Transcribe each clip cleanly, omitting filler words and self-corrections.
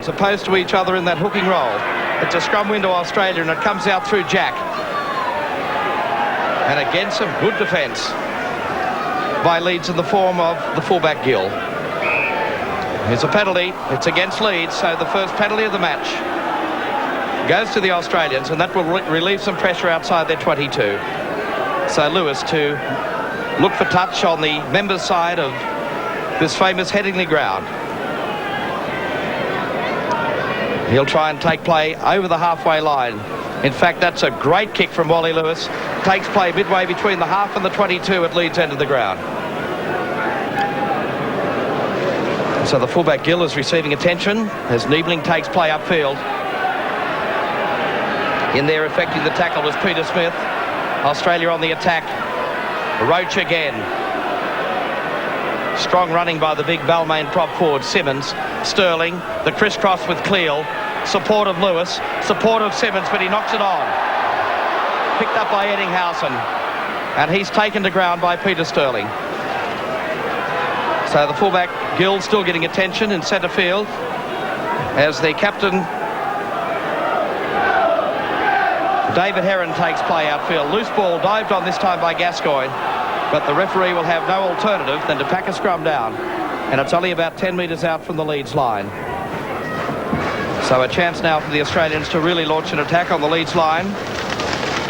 as opposed to each other in that hooking roll. It's a scrum win to Australia, and it comes out through Jack. And again, some good defence by Leeds in the form of the fullback Gill. Here's a penalty. It's against Leeds, so the first penalty of the match goes to the Australians, and that will relieve some pressure outside their 22. So Lewis to look for touch on the members' side of this famous Headingley ground. He'll try and take play over the halfway line. In fact, that's a great kick from Wally Lewis. Takes play midway between the half and the 22 at Leeds end of the ground. So the fullback Gill is receiving attention as Niebling takes play upfield. In there effecting the tackle was Peter Smith. Australia on the attack. Roach again. Strong running by the big Balmain prop forward Simmons. Sterling, the crisscross with Cleal. Support of Lewis, support of Simmons, but he knocks it on. Picked up by Eddinghausen, and he's taken to ground by Peter Sterling. So the fullback Gill still getting attention in centre field as the captain David Heron takes play outfield. Loose ball dived on this time by Gascoigne, but the referee will have no alternative than to pack a scrum down, and it's only about 10 metres out from the Leeds line. So a chance now for the Australians to really launch an attack on the Leeds line.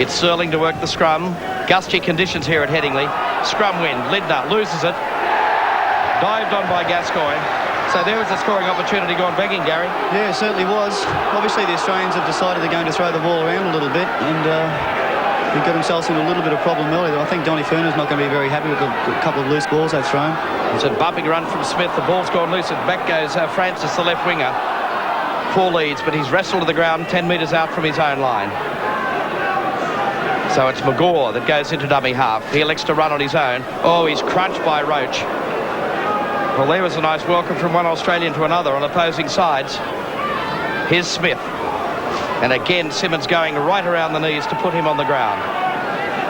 It's Sterling to work the scrum. Gusty conditions here at Headingley. Scrum win. Lindner loses it. Dived on by Gascoigne. So there was a scoring opportunity gone begging, Gary. Yeah, it certainly was. Obviously the Australians have decided they're going to throw the ball around a little bit, and they've got themselves in a little bit of problem early. I think Donny Furner's not going to be very happy with the couple of loose balls they've thrown. It's a bumping run from Smith. The ball's gone loose, and back goes Francis, the left winger, for Leeds, but he's wrestled to the ground 10 metres out from his own line. So it's McGaw that goes into dummy half. He elects to run on his own. Oh, he's crunched by Roach. Well, there was a nice welcome from one Australian to another on opposing sides. Here's Smith. And again, Simmons going right around the knees to put him on the ground.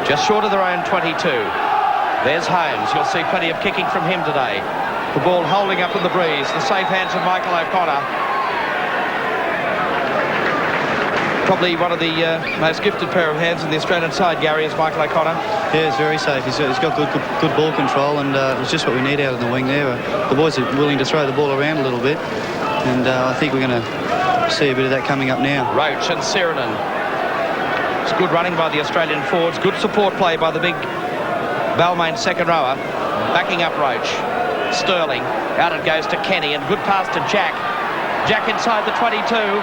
Just short of their own 22. There's Holmes. You'll see plenty of kicking from him today. The ball holding up in the breeze. The safe hands of Michael O'Connor. Probably one of the most gifted pair of hands in the Australian side, Gary, is Michael O'Connor. Yeah, it's very safe. He's got good ball control, and it's just what we need out of the wing there. The boys are willing to throw the ball around a little bit, and I think we're going to see a bit of that coming up now. Roach and Sirenen. It's good running by the Australian forwards. Good support play by the big Balmain second rower. Backing up Roach. Sterling. Out it goes to Kenny, and good pass to Jack. Jack inside the 22.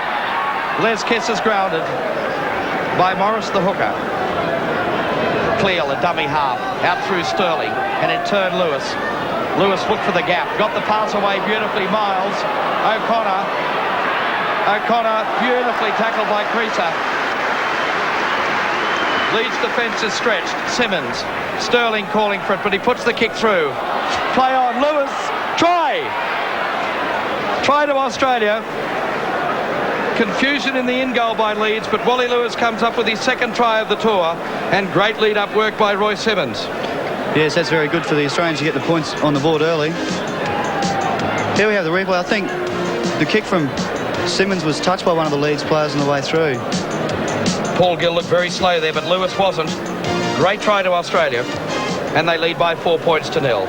Les Kiss is grounded by Morris the hooker. Cleal, a dummy half, out through Sterling, and in turn Lewis. Lewis looked for the gap, got the pass away beautifully. Miles, O'Connor beautifully tackled by Creaser. Leeds defence is stretched. Simmons, Sterling calling for it, but he puts the kick through. Play on, Lewis, try to Australia. Confusion in the in-goal by Leeds, but Wally Lewis comes up with his second try of the tour, and great lead-up work by Roy Simmons. Yes, that's very good for the Australians to get the points on the board early. Here we have the replay. I think the kick from Simmons was touched by one of the Leeds players on the way through. Paul Gill looked very slow there, but Lewis wasn't. Great try to Australia, and they lead by 4 points to 0.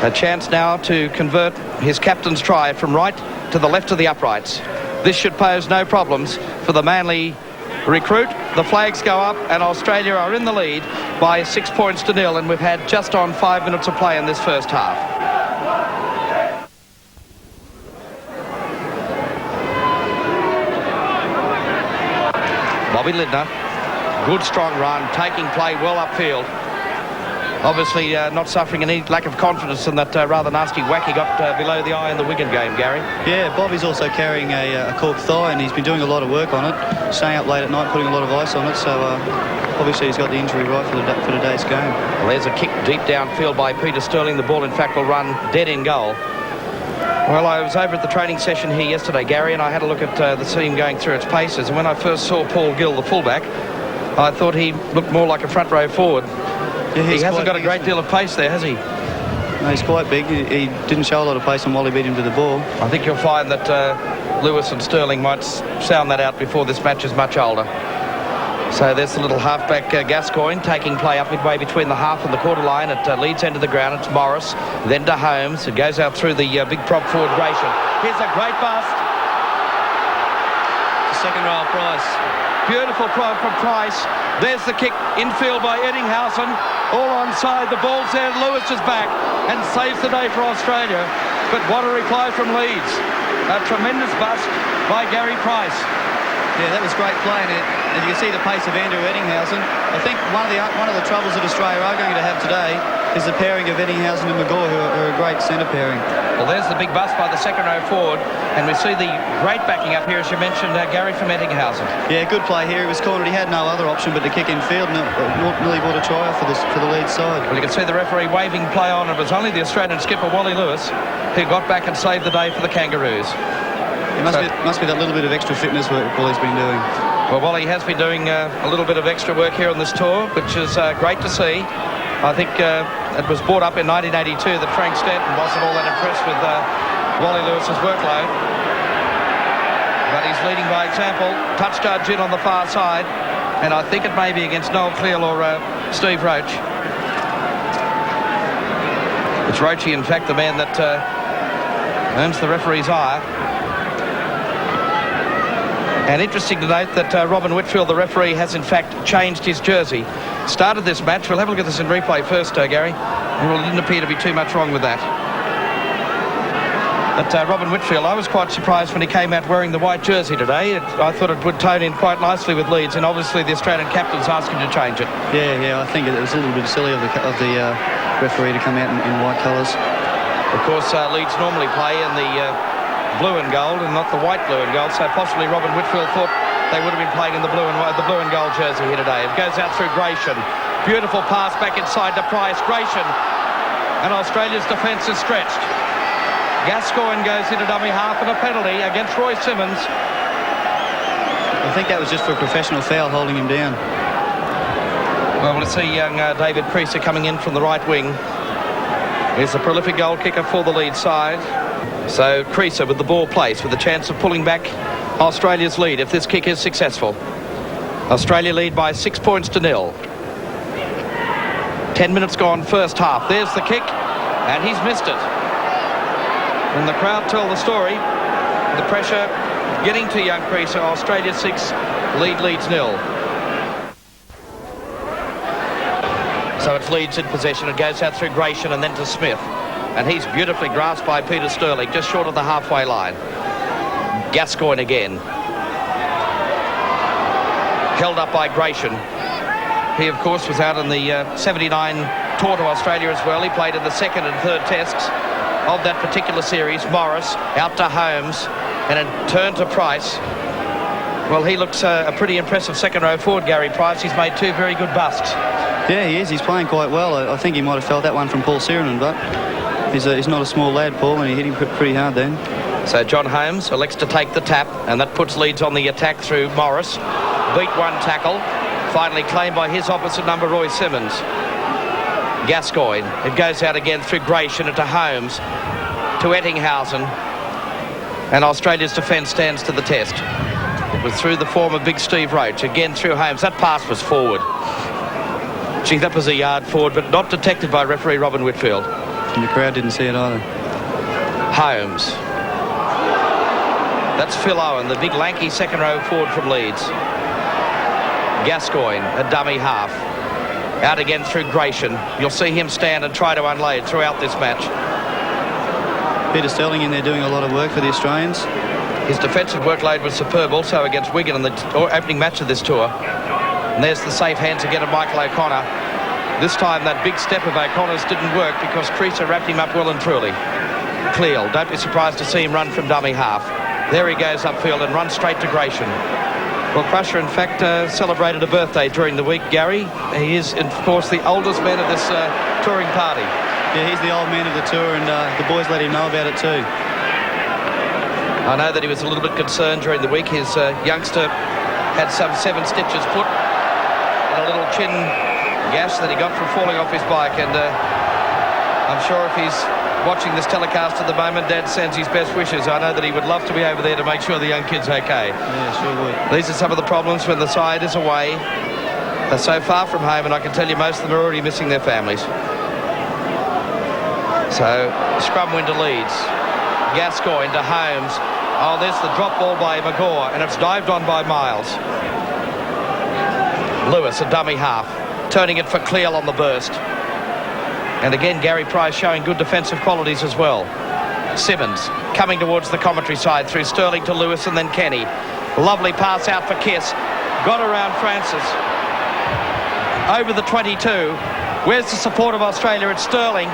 A chance now to convert his captain's try from right to the left of the uprights. This should pose no problems for the Manly recruit. The flags go up, and Australia are in the lead by 6 points to 0, and we've had just on 5 minutes of play in this first half. Bobby Lindner, good strong run, taking play well upfield. Obviously not suffering any lack of confidence in that rather nasty whack he got below the eye in the Wigan game, Gary. Yeah, Bobby's also carrying a cork thigh, and he's been doing a lot of work on it, staying up late at night, putting a lot of ice on it, so obviously he's got the injury right for today's game. Well, there's a kick deep downfield by Peter Sterling. The ball, in fact, will run dead in goal. Well, I was over at the training session here yesterday, Gary, and I had a look at the team going through its paces, and when I first saw Paul Gill, the fullback, I thought he looked more like a front row forward. Yeah, he hasn't got a great deal of pace there, has he? No, he's quite big. He didn't show a lot of pace on Wally beat him to the ball. I think you'll find that Lewis and Sterling might sound that out before this match is much older. So there's the little halfback Gascoigne taking play up midway between the half and the quarter line at Leeds end of the ground. It's Morris, then to Holmes. It goes out through the big prop forward Gratian. Here's a great bust. It's a second row of Price. Beautiful prop from Price. There's the kick infield by Eddinghausen. All onside. The ball's there. Lewis is back and saves the day for Australia. But what a reply from Leeds. A tremendous bust by Gary Price. Yeah, that was great play, and you can see the pace of Andrew Eddinghausen. I think one of the troubles that Australia are going to have today is the pairing of Eddinghausen and McGaw, who are a great centre pairing. Well, there's the big bust by the second row forward, and we see the great backing up here, as you mentioned, Gary from Eddinghausen. Yeah, good play here. He was cornered. He had no other option but to kick in field, and nearly brought a try off for the Leeds side. Well, you can see the referee waving play on. It was only the Australian skipper, Wally Lewis, who got back and saved the day for the Kangaroos. It must be that little bit of extra fitness work Wally's been doing. Well, Wally has been doing a little bit of extra work here on this tour, which is great to see. I think it was brought up in 1982 that Frank Stanton wasn't all that impressed with Wally Lewis's workload. But he's leading by example. Touch judge in on the far side, and I think it may be against Noel Cleal or Steve Roach. It's Roachy, in fact, the man that earns the referee's ire. And interesting to note that Robin Whitfield, the referee, has in fact changed his jersey. Started this match. We'll have a look at this in replay first, Gary. Well, it didn't appear to be too much wrong with that. But Robin Whitfield, I was quite surprised when he came out wearing the white jersey today. I thought it would tone in quite nicely with Leeds, and obviously the Australian captain's asked him to change it. Yeah, I think it was a little bit silly of the referee to come out in white colours. Of course, Leeds normally play in the blue and gold and not the white, blue and gold, so possibly Robin Whitfield thought they would have been playing in the blue and gold jersey here today. It goes out through Gratian. Beautiful pass back inside to Price. Gratian, and Australia's defence is stretched. Gascoigne goes into dummy half and a penalty against Roy Simmons. I think that was just for a professional foul, holding him down. Well, we'll see young David Creaser coming in from the right wing. He's a prolific goal kicker for the Leeds side. So Creaser with the ball placed with a chance of pulling back Australia's lead if this kick is successful. Australia lead by 6 points to 0. 10 minutes gone first half. There's the kick, and he's missed it. And the crowd tell the story. The pressure getting to young Creaser. Australia 6, Leeds 0. So it's Leeds in possession. It goes out through Gratian and then to Smith. And he's beautifully grasped by Peter Sterling, just short of the halfway line. Gascoigne again. Held up by Gratian. He, of course, was out in the 79 tour to Australia as well. He played in the second and third tests of that particular series. Morris out to Holmes and a turn to Price. Well, he looks a pretty impressive second row forward, Gary Price. He's made two very good busts. Yeah, he is. He's playing quite well. I think he might have felt that one from Paul Sirenen, but he's not a small lad, Paul, and he hit him pretty hard then. So John Holmes elects to take the tap, and that puts Leeds on the attack through Morris. Beat one tackle. Finally claimed by his opposite number, Roy Simmons. Gascoigne. It goes out again through Gratian into Holmes, to Eddinghausen. And Australia's defence stands to the test. It was through the form of Big Steve Roach. Again through Holmes. That pass was forward. Gee, that was a yard forward, but not detected by referee Robin Whitfield. And the crowd didn't see it either. Holmes. That's Phil Owen, the big lanky second row forward from Leeds. Gascoigne, a dummy half. Out again through Gratian. You'll see him stand and try to unload throughout this match. Peter Sterling in there doing a lot of work for the Australians. His defensive workload was superb also against Wigan in the opening match of this tour. And there's the safe hands again of Michael O'Connor. This time that big step of O'Connor's didn't work because Creaser wrapped him up well and truly. Cleal, don't be surprised to see him run from dummy half. There he goes upfield and runs straight to Gratian. Well, Crusher, in fact, celebrated a birthday during the week, Gary. He is, of course, the oldest man of this touring party. Yeah, he's the old man of the tour, and the boys let him know about it too. I know that he was a little bit concerned during the week. His youngster had some 7 stitches put and a little chin gash that he got from falling off his bike, and I'm sure if he's watching this telecast at the moment, Dad sends his best wishes. I know that he would love to be over there to make sure the young kid's okay. Yeah, sure would. These are some of the problems when the side is away. They're so far from home, and I can tell you most of them are already missing their families. So, scrum win to Leeds. Gascoigne to Holmes. Oh, there's the drop ball by McGaw, and it's dived on by Miles. Lewis, a dummy half, turning it for Cleal on the burst. And again, Gary Price showing good defensive qualities as well. Simmons coming towards the commentary side through Sterling to Lewis and then Kenny. Lovely pass out for Kiss. Got around Francis. Over the 22. Where's the support of Australia? It's Sterling.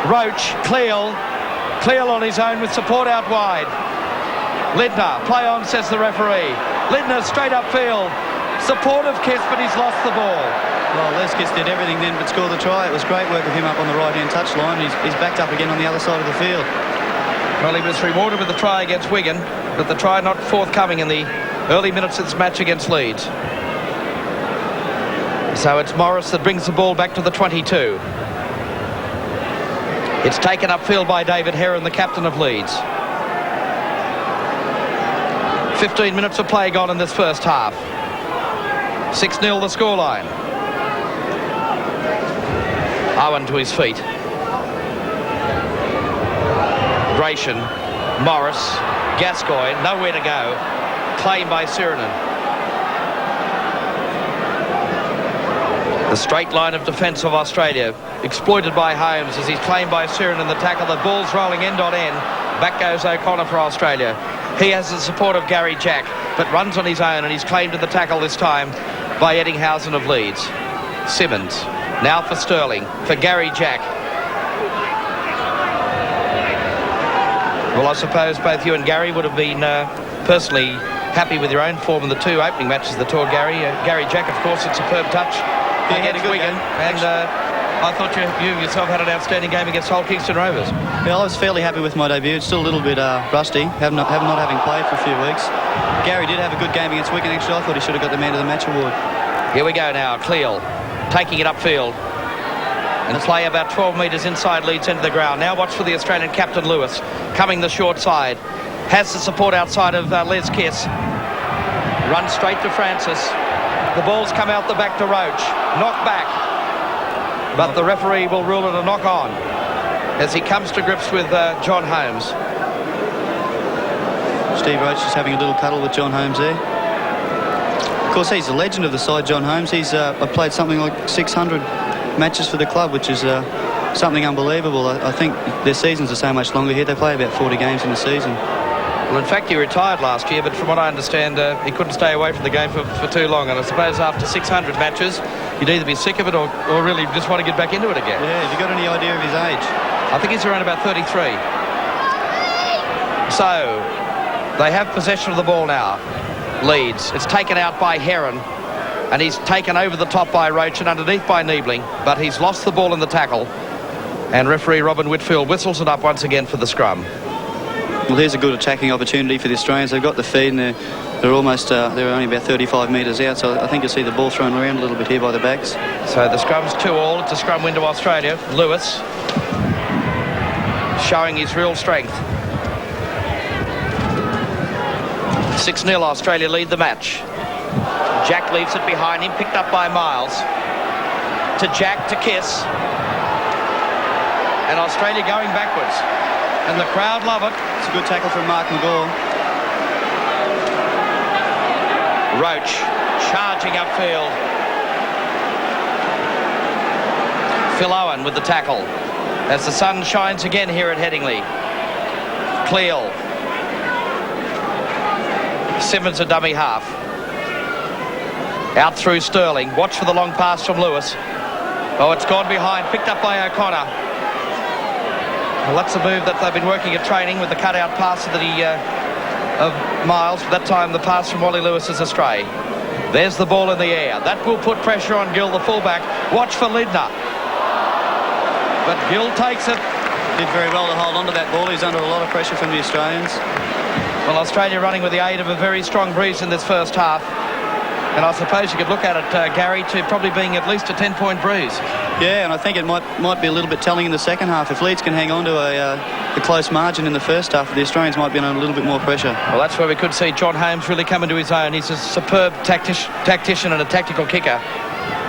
Roach, Cleal on his own with support out wide. Lindner, play on, says the referee. Lindner straight upfield. Support of Kiss, but he's lost the ball. Well, Les Kiss did everything then but score the try. It was great work of him up on the right-hand touchline. He's backed up again on the other side of the field. Well, he was rewarded with the try against Wigan, but the try not forthcoming in the early minutes of this match against Leeds. So it's Morris that brings the ball back to the 22. It's taken upfield by David Heron, the captain of Leeds. 15 minutes of play gone in this first half. 6-0 the scoreline. Owen to his feet. Gratian, Morris, Gascoigne, nowhere to go. Claimed by Sirinen. The straight line of defence of Australia exploited by Holmes as he's claimed by Sirinen. The tackle, the ball's rolling end on end. Back goes O'Connor for Australia. He has the support of Gary Jack, but runs on his own, and he's claimed to the tackle this time by Eddinghausen of Leeds. Simmons, now for Sterling, for Gary Jack. Well, I suppose both you and Gary would have been personally happy with your own form in the two opening matches that toured Gary. Gary Jack, of course, a superb touch against Wigan. And I thought you yourself had an outstanding game against Hull Kingston Rovers. Yeah, I was fairly happy with my debut. It's still a little bit rusty, not having played for a few weeks. Gary did have a good game against Wigan, actually. I thought he should have got the Man of the Match award. Here we go now. Cleal taking it upfield. And play about 12 metres inside Leeds into the ground. Now watch for the Australian captain Lewis coming the short side. Has the support outside of Les Kiss. Runs straight to Francis. The ball's come out the back to Roach. Knock back. But the referee will rule it a knock on as he comes to grips with John Holmes. Steve Roach is having a little cuddle with John Holmes there. Of course, he's a legend of the side, John Holmes. He's played something like 600 matches for the club, which is something unbelievable. I think their seasons are so much longer here. They play about 40 games in a season. Well, in fact, he retired last year, but from what I understand, he couldn't stay away from the game for too long. And I suppose after 600 matches, you'd either be sick of it or really just want to get back into it again. Yeah, have you got any idea of his age? I think he's around about 33. So, they have possession of the ball now. Leeds. It's taken out by Heron. And he's taken over the top by Roach and underneath by Niebling. But he's lost the ball in the tackle. And referee Robin Whitfield whistles it up once again for the scrum. Well, here's a good attacking opportunity for the Australians. They've got the feed and they're almost, they're only about 35 metres out. So I think you'll see the ball thrown around a little bit here by the backs. So the scrum's 2-2. It's a scrum win to Australia. Lewis showing his real strength. 6-0 Australia lead the match. Jack leaves it behind him, picked up by Miles. To Jack, to Kiss. And Australia going backwards. And the crowd love it. It's a good tackle from Mark McGaw. Roach charging upfield. Phil Owen with the tackle. As the sun shines again here at Headingley. Cleal. Simmons a dummy half. Out through Sterling. Watch for the long pass from Lewis. Oh, it's gone behind. Picked up by O'Connor. Well, that's a move that they've been working at training with the cutout pass of Miles. That time the pass from Wally Lewis is astray. There's the ball in the air. That will put pressure on Gill, the fullback. Watch for Lindner. But Gill takes it. Did very well to hold on to that ball. He's under a lot of pressure from the Australians. Well, Australia running with the aid of a very strong breeze in this first half. And I suppose you could look at it, Gary, to probably being at least a 10-point breeze. Yeah, and I think it might be a little bit telling in the second half. If Leeds can hang on to a close margin in the first half, the Australians might be under a little bit more pressure. Well, that's where we could see John Holmes really come into his own. He's a superb tactician and a tactical kicker.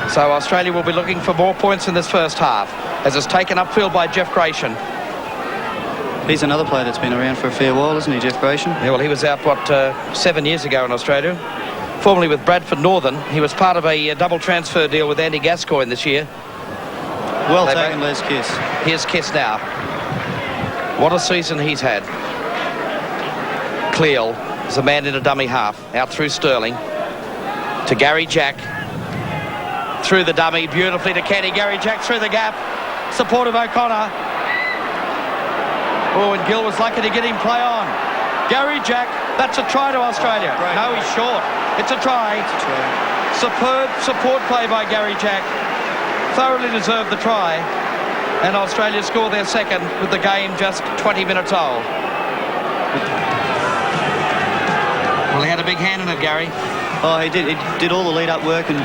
So Australia will be looking for more points in this first half, as it's taken upfield by Jeff Gratian. He's another player that's been around for a fair while, isn't he, Jeff Gratian? Yeah, well, he was out, 7 years ago in Australia. Formerly with Bradford Northern. He was part of a double transfer deal with Andy Gascoigne this year. Well taken, Les Kiss. Here's Kiss now. What a season he's had. Cleal is a man in a dummy half. Out through Sterling. To Gary Jack. Through the dummy, beautifully to Kenny. Gary Jack through the gap. Support of O'Connor. Oh, and Gill was lucky to get him play on. Gary Jack, that's a try to Australia. Right. No, he's short. It's a try. It's a try. Superb support play by Gary Jack. Thoroughly deserved the try. And Australia score their second with the game just 20 minutes old. Well, he had a big hand in it, Gary. Oh, he did. He did all the lead-up work and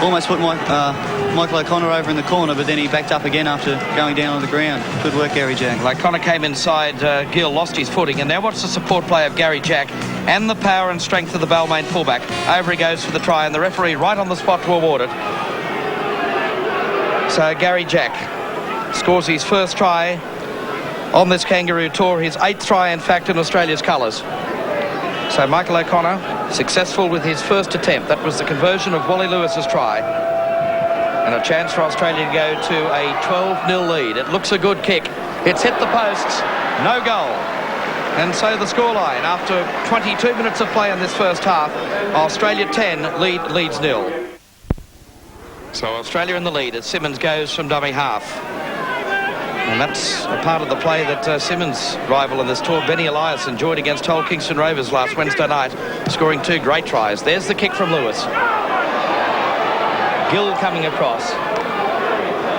almost put Michael O'Connor over in the corner, but then he backed up again after going down on the ground. Good work, Gary Jack. Well, O'Connor came inside, Gill lost his footing, and now watch the support play of Gary Jack and the power and strength of the Balmain fullback. Over he goes for the try, and the referee right on the spot to award it. So Gary Jack scores his first try on this Kangaroo tour, his 8th try, in fact, in Australia's colours. So Michael O'Connor successful with his first attempt. That was the conversion of Wally Lewis's try. And a chance for Australia to go to a 12-0 lead. It looks a good kick. It's hit the posts. No goal. And so the scoreline, after 22 minutes of play in this first half, Australia 10, Leeds 0. So Australia in the lead as Simmons goes from dummy half. And that's a part of the play that Simmons' rival in this tour, Benny Elias, enjoyed against Hull Kingston Rovers last Wednesday night, scoring 2 great tries. There's the kick from Lewis. Gill coming across.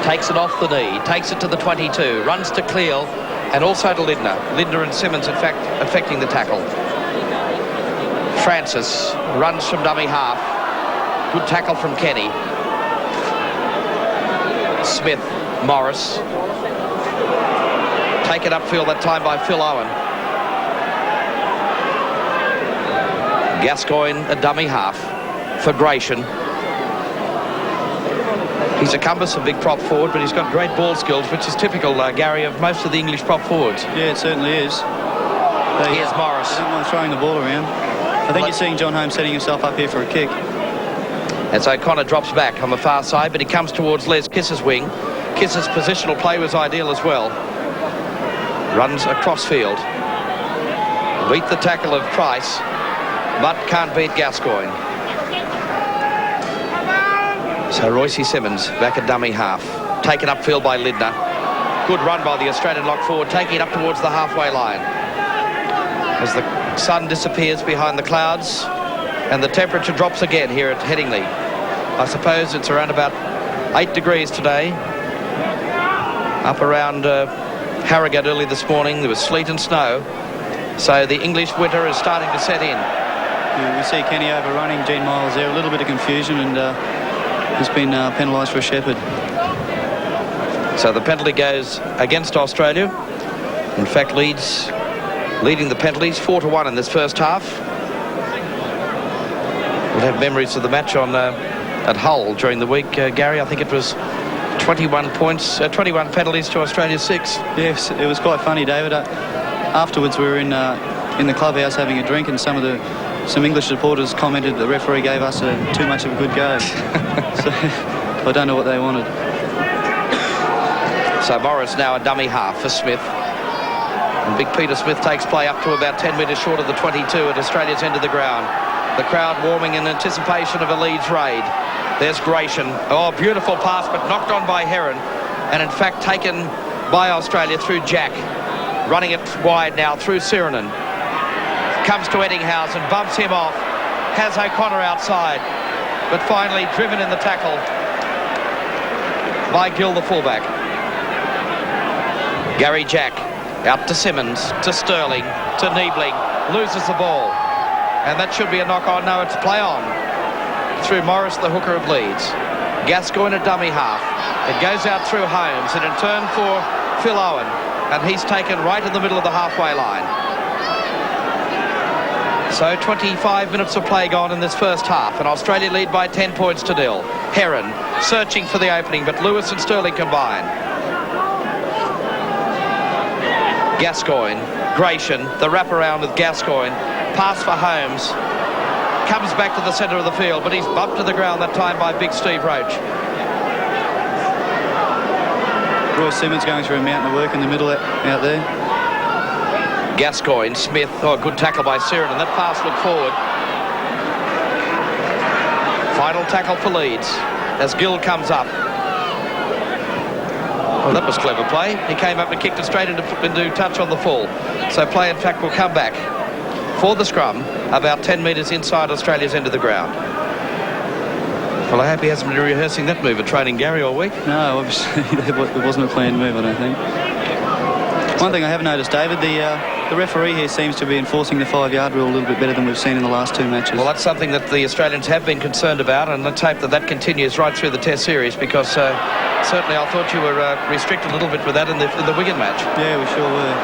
Takes it off the knee, takes it to the 22, runs to Cleal and also to Lindner. Lindner and Simmons, in fact, affecting the tackle. Francis runs from dummy half. Good tackle from Kenny. Smith, Morris. Taken upfield that time by Phil Owen. Gascoigne, a dummy half for Gratian. He's a cumbersome big prop forward, but he's got great ball skills, which is typical, Gary, of most of the English prop forwards. Yeah, it certainly is. Here's Morris. They don't mind throwing the ball around. I think you're seeing John Holmes setting himself up here for a kick. As O'Connor drops back on the far side, but he comes towards Les Kiss's wing. Kiss's positional play was ideal as well. Runs across field. Beat the tackle of Price, but can't beat Gascoigne. So Royce Simmons back at dummy half. Taken upfield by Lindner. Good run by the Australian lock forward, taking it up towards the halfway line. As the sun disappears behind the clouds and the temperature drops again here at Headingley. I suppose it's around about 8 degrees today. Up around Harrogate early this morning, there was sleet and snow. So the English winter is starting to set in. Yeah, we see Kenny overrunning Gene Miles there. A little bit of confusion, and has been penalised for a shepherd. So the penalty goes against Australia. In fact, Leeds leading the penalties 4-1 in this first half. We'll have memories of the match on at Hull during the week, Gary. I think it was 21 penalties to Australia's 6. Yes, it was quite funny, David. Afterwards, we were in the clubhouse having a drink, and some English supporters commented the referee gave us too much of a good go. So I don't know what they wanted. So Morris now a dummy half for Smith. And Big Peter Smith takes play up to about 10 metres short of the 22 at Australia's end of the ground. The crowd warming in anticipation of a Leeds raid. There's Gratian. Oh, beautiful pass, but knocked on by Heron. And in fact taken by Australia through Jack. Running it wide now through Sirenen. Comes to Eddinghausen, bumps him off. Has O'Connor outside. But finally driven in the tackle by Gill, the fullback. Gary Jack out to Simmons, to Sterling, to Niebling. Loses the ball. And that should be a knock on. No, it's play on. through Morris, the hooker of Leeds. Gascoigne a dummy half. It goes out through Holmes and in turn for Phil Owen, and he's taken right in the middle of the halfway line. So 25 minutes of play gone in this first half, and Australia lead by 10 points to 0. Heron searching for the opening, but Lewis and Sterling combine. Gascoigne, Gratian, the wraparound with Gascoigne. Pass for Holmes. Comes back to the centre of the field, but he's bumped to the ground that time by big Steve Roach. Roy Simmons going through a mountain of work in the middle out there. Gascoigne, Smith, good tackle by Siren, and that pass looked forward. Final tackle for Leeds as Gill comes up. Well, that was clever play. He came up and kicked it straight into touch on the full. So play, in fact, will come back for the scrum about 10 metres inside Australia's end of the ground. Well, I hope he hasn't been rehearsing that move at training, Gary, all week. No, obviously it wasn't a planned move, I don't think. One thing I have noticed, David, the referee here seems to be enforcing the 5-yard rule a little bit better than we've seen in the last 2 matches. Well, that's something that the Australians have been concerned about, and let's hope that continues right through the Test series, because certainly I thought you were restricted a little bit with that in the Wigan match. Yeah, we sure were.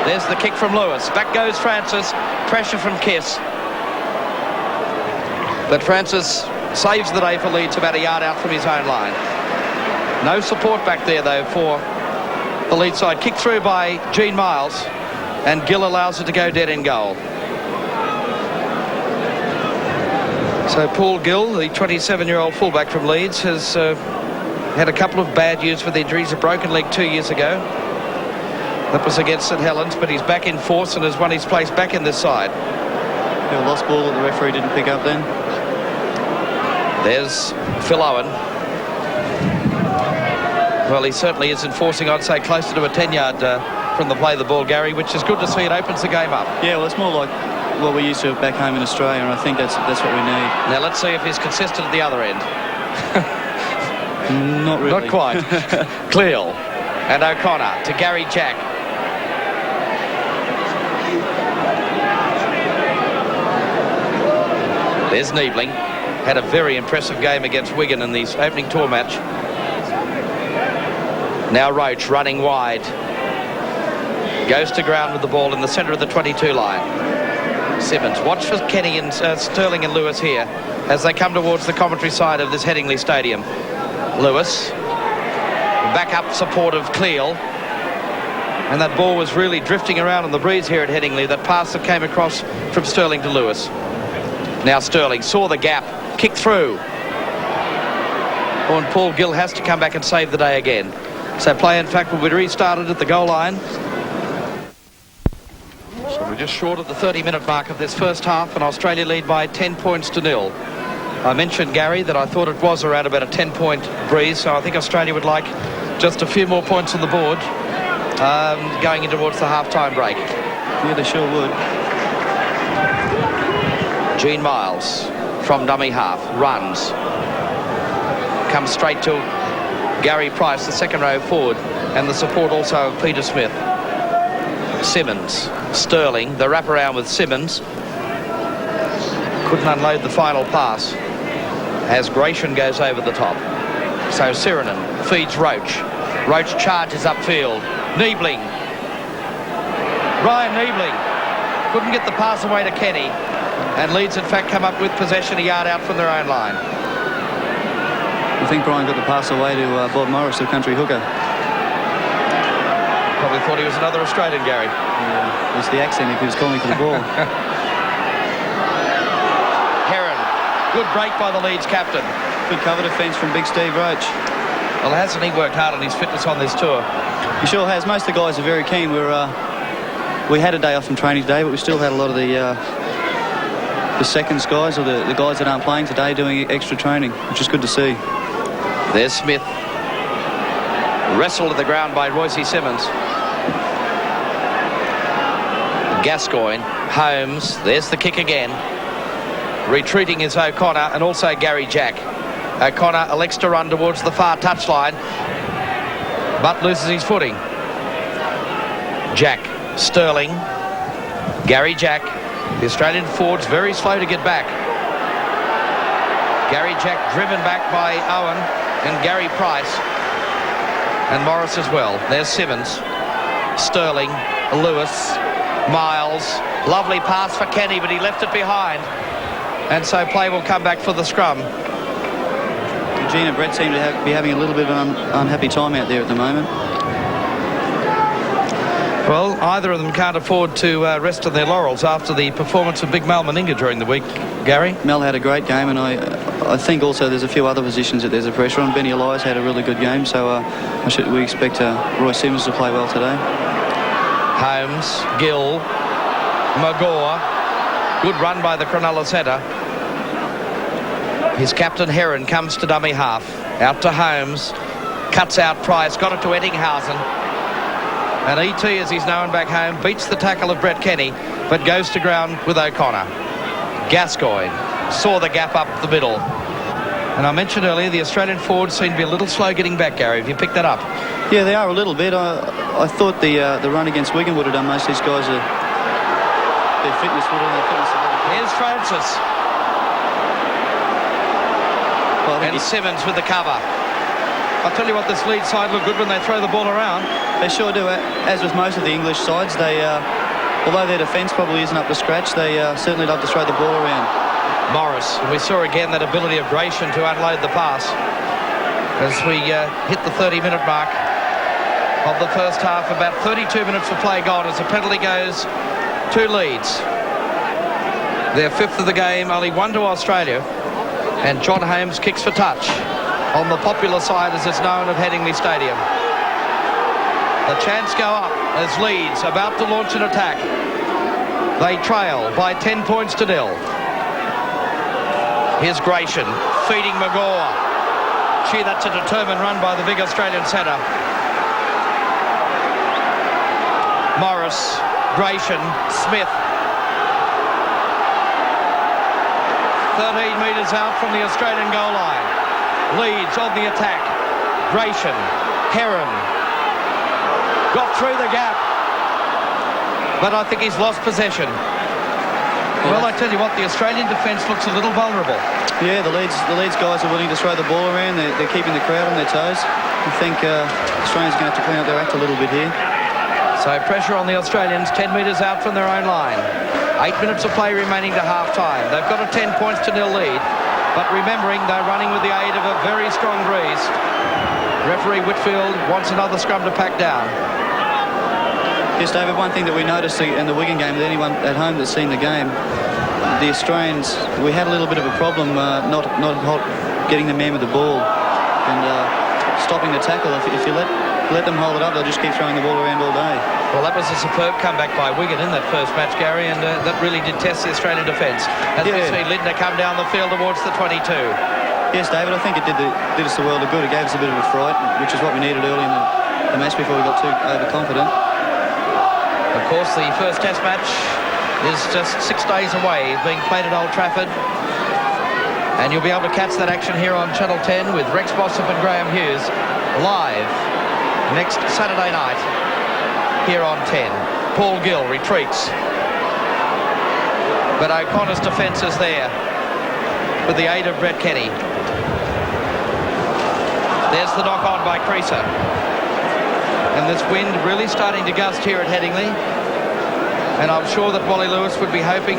There's the kick from Lewis. Back goes Francis. Pressure from Kiss. But Francis saves the day for Leeds about a yard out from his own line. No support back there, though, for the Leeds side. Kick through by Gene Miles, and Gill allows it to go dead in goal. So Paul Gill, the 27-year-old fullback from Leeds, has had a couple of bad years with injuries, a broken leg 2 years ago. That was against St Helens, but he's back in force and has won his place back in this side. Yeah, lost ball that the referee didn't pick up then. There's Phil Owen. Well, he certainly is enforcing, I'd say, closer to a 10-yard from the play of the ball, Gary, which is good to see. It opens the game up. Yeah, well, it's more like what we used to back home in Australia, and I think that's what we need. Now, let's see if he's consistent at the other end. Not really. Not quite. Cleal and O'Connor to Gary Jack. There's Niebling. Had a very impressive game against Wigan in the opening tour match. Now Roach running wide. Goes to ground with the ball in the centre of the 22 line. Simmons. Watch for Kenny and Sterling and Lewis here as they come towards the commentary side of this Headingley Stadium. Lewis. Back up support of Cleal. And that ball was really drifting around in the breeze here at Headingley. That pass that came across from Sterling to Lewis. Now Sterling saw the gap. Kick through. Oh, and Paul Gill has to come back and save the day again. So play, in fact, will be restarted at the goal line. So we're just short of the 30-minute mark of this first half, and Australia lead by 10 points to 0. I mentioned, Gary, that I thought it was around about a 10-point breeze, so I think Australia would like just a few more points on the board going in towards the half-time break. Yeah, they sure would. Gene Miles from dummy half, runs. Comes straight to Gary Price, the second row forward, and the support also of Peter Smith. Simmons, Sterling, the wraparound with Simmons. Couldn't unload the final pass as Gratian goes over the top. So Sirinen feeds Roach. Roach charges upfield. Niebling. Ryan Niebling couldn't get the pass away to Kenny. And Leeds, in fact, come up with possession a yard out from their own line. I think Brian got the pass away to Bob Morris, the country hooker. Probably thought he was another Australian, Gary. Yeah, it's the accent if he was calling for the ball. Heron. Good break by the Leeds captain. Good cover defence from big Steve Roach. Well, hasn't he worked hard on his fitness on this tour? He sure has. Most of the guys are very keen. We had a day off from training today, but we still had a lot of the seconds guys, or the guys that aren't playing today, doing extra training, which is good to see. There's Smith. Wrestled to the ground by Royce Simmons. Gascoigne. Holmes. There's the kick again. Retreating is O'Connor and also Gary Jack. O'Connor elects to run towards the far touchline, but loses his footing. Jack. Sterling. Gary Jack. The Australian forward's very slow to get back. Gary Jack driven back by Owen and Gary Price. And Morris as well. There's Simmons. Sterling. Lewis. Miles. Lovely pass for Kenny, but he left it behind. And so play will come back for the scrum. Eugene and Brett seem to be having a little bit of an unhappy time out there at the moment. Well, either of them can't afford to rest on their laurels after the performance of Big Mal Meninga during the week, Gary. Mel had a great game, and I think also there's a few other positions that there's a pressure on. Benny Elias had a really good game, so we expect Roy Simmons to play well today. Holmes, Gill, Magore. Good run by the Cronulla centre. His captain Heron comes to dummy half. Out to Holmes. Cuts out Price. Got it to Eddinghausen. And E.T., as he's known back home, beats the tackle of Brett Kenny, but goes to ground with O'Connor. Gascoigne saw the gap up the middle. And I mentioned earlier, the Australian forwards seem to be a little slow getting back, Gary. Have you picked that up? Yeah, they are a little bit. I thought the run against Wigan would have done most of these guys their fitness would have done. Here's Francis. Well, and Simmons with the cover. I'll tell you what, this Leeds side look good when they throw the ball around. They sure do. As with most of the English sides, they, although their defence probably isn't up to scratch, they certainly love to throw the ball around. Morris, and we saw again that ability of Gratian to unload the pass as we hit the 30-minute mark of the first half. About 32 minutes of play gone as the penalty goes to Leeds. Their fifth of the game, only one to Australia, and John Holmes kicks for touch on the popular side, as it's known, of Headingley Stadium. The chants go up as Leeds about to launch an attack. They trail by 10 points to 0. Here's Gratian feeding Magore. Gee, that's a determined run by the big Australian centre. Morris, Gratian, Smith. 13 metres out from the Australian goal line. Leeds on the attack. Gratian, Heron. Got through the gap. But I think he's lost possession. Well, I tell you what, the Australian defence looks a little vulnerable. Yeah, the Leeds guys are willing to throw the ball around. They're keeping the crowd on their toes. I think Australians are going to have to clean up their act a little bit here. So pressure on the Australians, 10 metres out from their own line. 8 minutes of play remaining to half-time. They've got a 10 points to 0 lead. But remembering they're running with the aid of a very strong breeze. Referee Whitfield wants another scrum to pack down. Yes, David, one thing that we noticed in the Wigan game, with anyone at home that's seen the game, the Australians, we had a little bit of a problem not getting the man with the ball and stopping the tackle. If you let them hold it up, they'll just keep throwing the ball around all day. Well, that was a superb comeback by Wigan in that first match, Gary, and that really did test the Australian defence. As we see Lindner come down the field towards the 22. Yes, David, I think it did us the world of good. It gave us a bit of a fright, which is what we needed early in the match before we got too overconfident. Of course, the first Test match is just 6 days away, being played at Old Trafford. And you'll be able to catch that action here on Channel 10 with Rex Bossop and Graham Hughes live next Saturday night here on 10. Paul Gill retreats. But O'Connor's defence is there with the aid of Brett Kenny. There's the knock on by Creaser. And this wind really starting to gust here at Headingley. And I'm sure that Wally Lewis would be hoping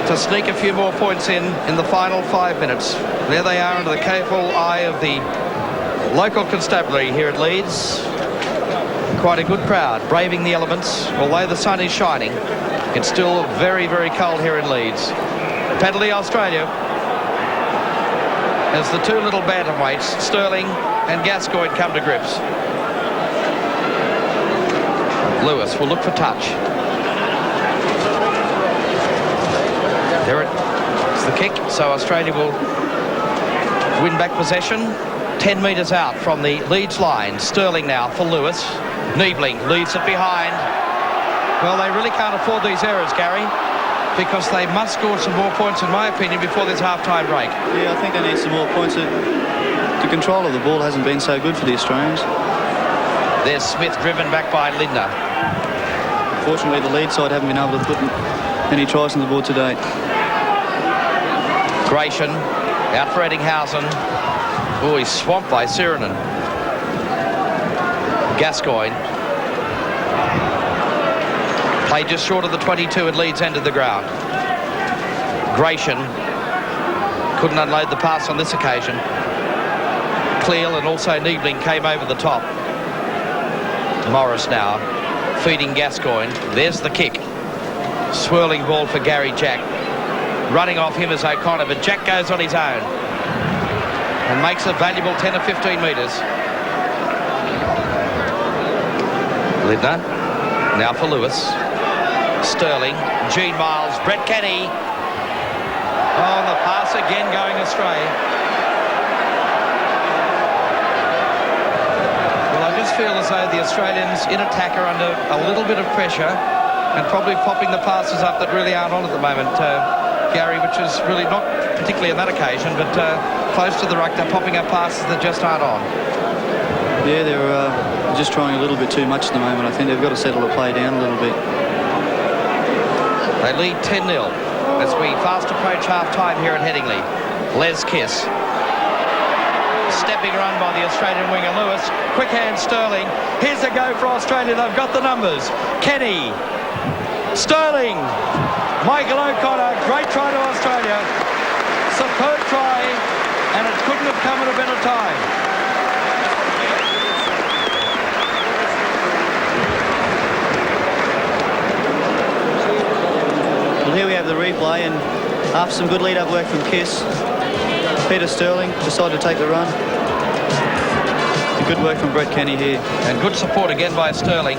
to sneak a few more points in the final 5 minutes. There they are under the careful eye of the local constabulary here at Leeds. Quite a good crowd, braving the elements. Although the sun is shining, it's still very, very cold here in Leeds. Penalty Australia as the two little bantamweights, Sterling and Gascoigne, come to grips. Lewis will look for touch. There it's the kick, so Australia will win back possession. 10 metres out from the Leeds line. Sterling now for Lewis. Niebling leaves it behind. Well, they really can't afford these errors, Gary, because they must score some more points, in my opinion, before this half-time break. Yeah, I think they need some more points. The control of the ball hasn't been so good for the Australians. There's Smith driven back by Lindner. Fortunately, the Leeds side haven't been able to put any tries on the board today. Gratian Out for Eddinghausen. Oh, he's swamped by Sirinen. Gascoigne. Played just short of the 22 at Leeds end of the ground. Gratian couldn't unload the pass on this occasion. Cleal and also Niebling came over the top. Morris now feeding Gascoigne. There's the kick. Swirling ball for Gary Jack. Running off him is O'Connor, but Jack goes on his own and makes a valuable 10 or 15 metres. Lidner now for Lewis. Sterling, Gene Miles, Brett Kenny. Oh, and the pass again going astray. Well, I just feel as though the Australians in attack are under a little bit of pressure and probably popping the passes up that really aren't on at the moment, Gary, which is really not particularly on that occasion, but close to the ruck, they're popping up passes that just aren't on. Yeah, they're just trying a little bit too much at the moment. I think they've got to settle the play down a little bit. They lead 10-0 as we fast approach half-time here at Headingley. Les Kiss. Stepping run by the Australian winger Lewis. Quick hand Sterling. Here's a go for Australia. They've got the numbers. Kenny. Sterling. Michael O'Connor. Great try to Australia. Superb try. And it couldn't have come at a better time. Here we have the replay, and after some good lead-up work from Kiss, Peter Sterling decided to take the run. Good work from Brett Kenny here. And good support again by Sterling.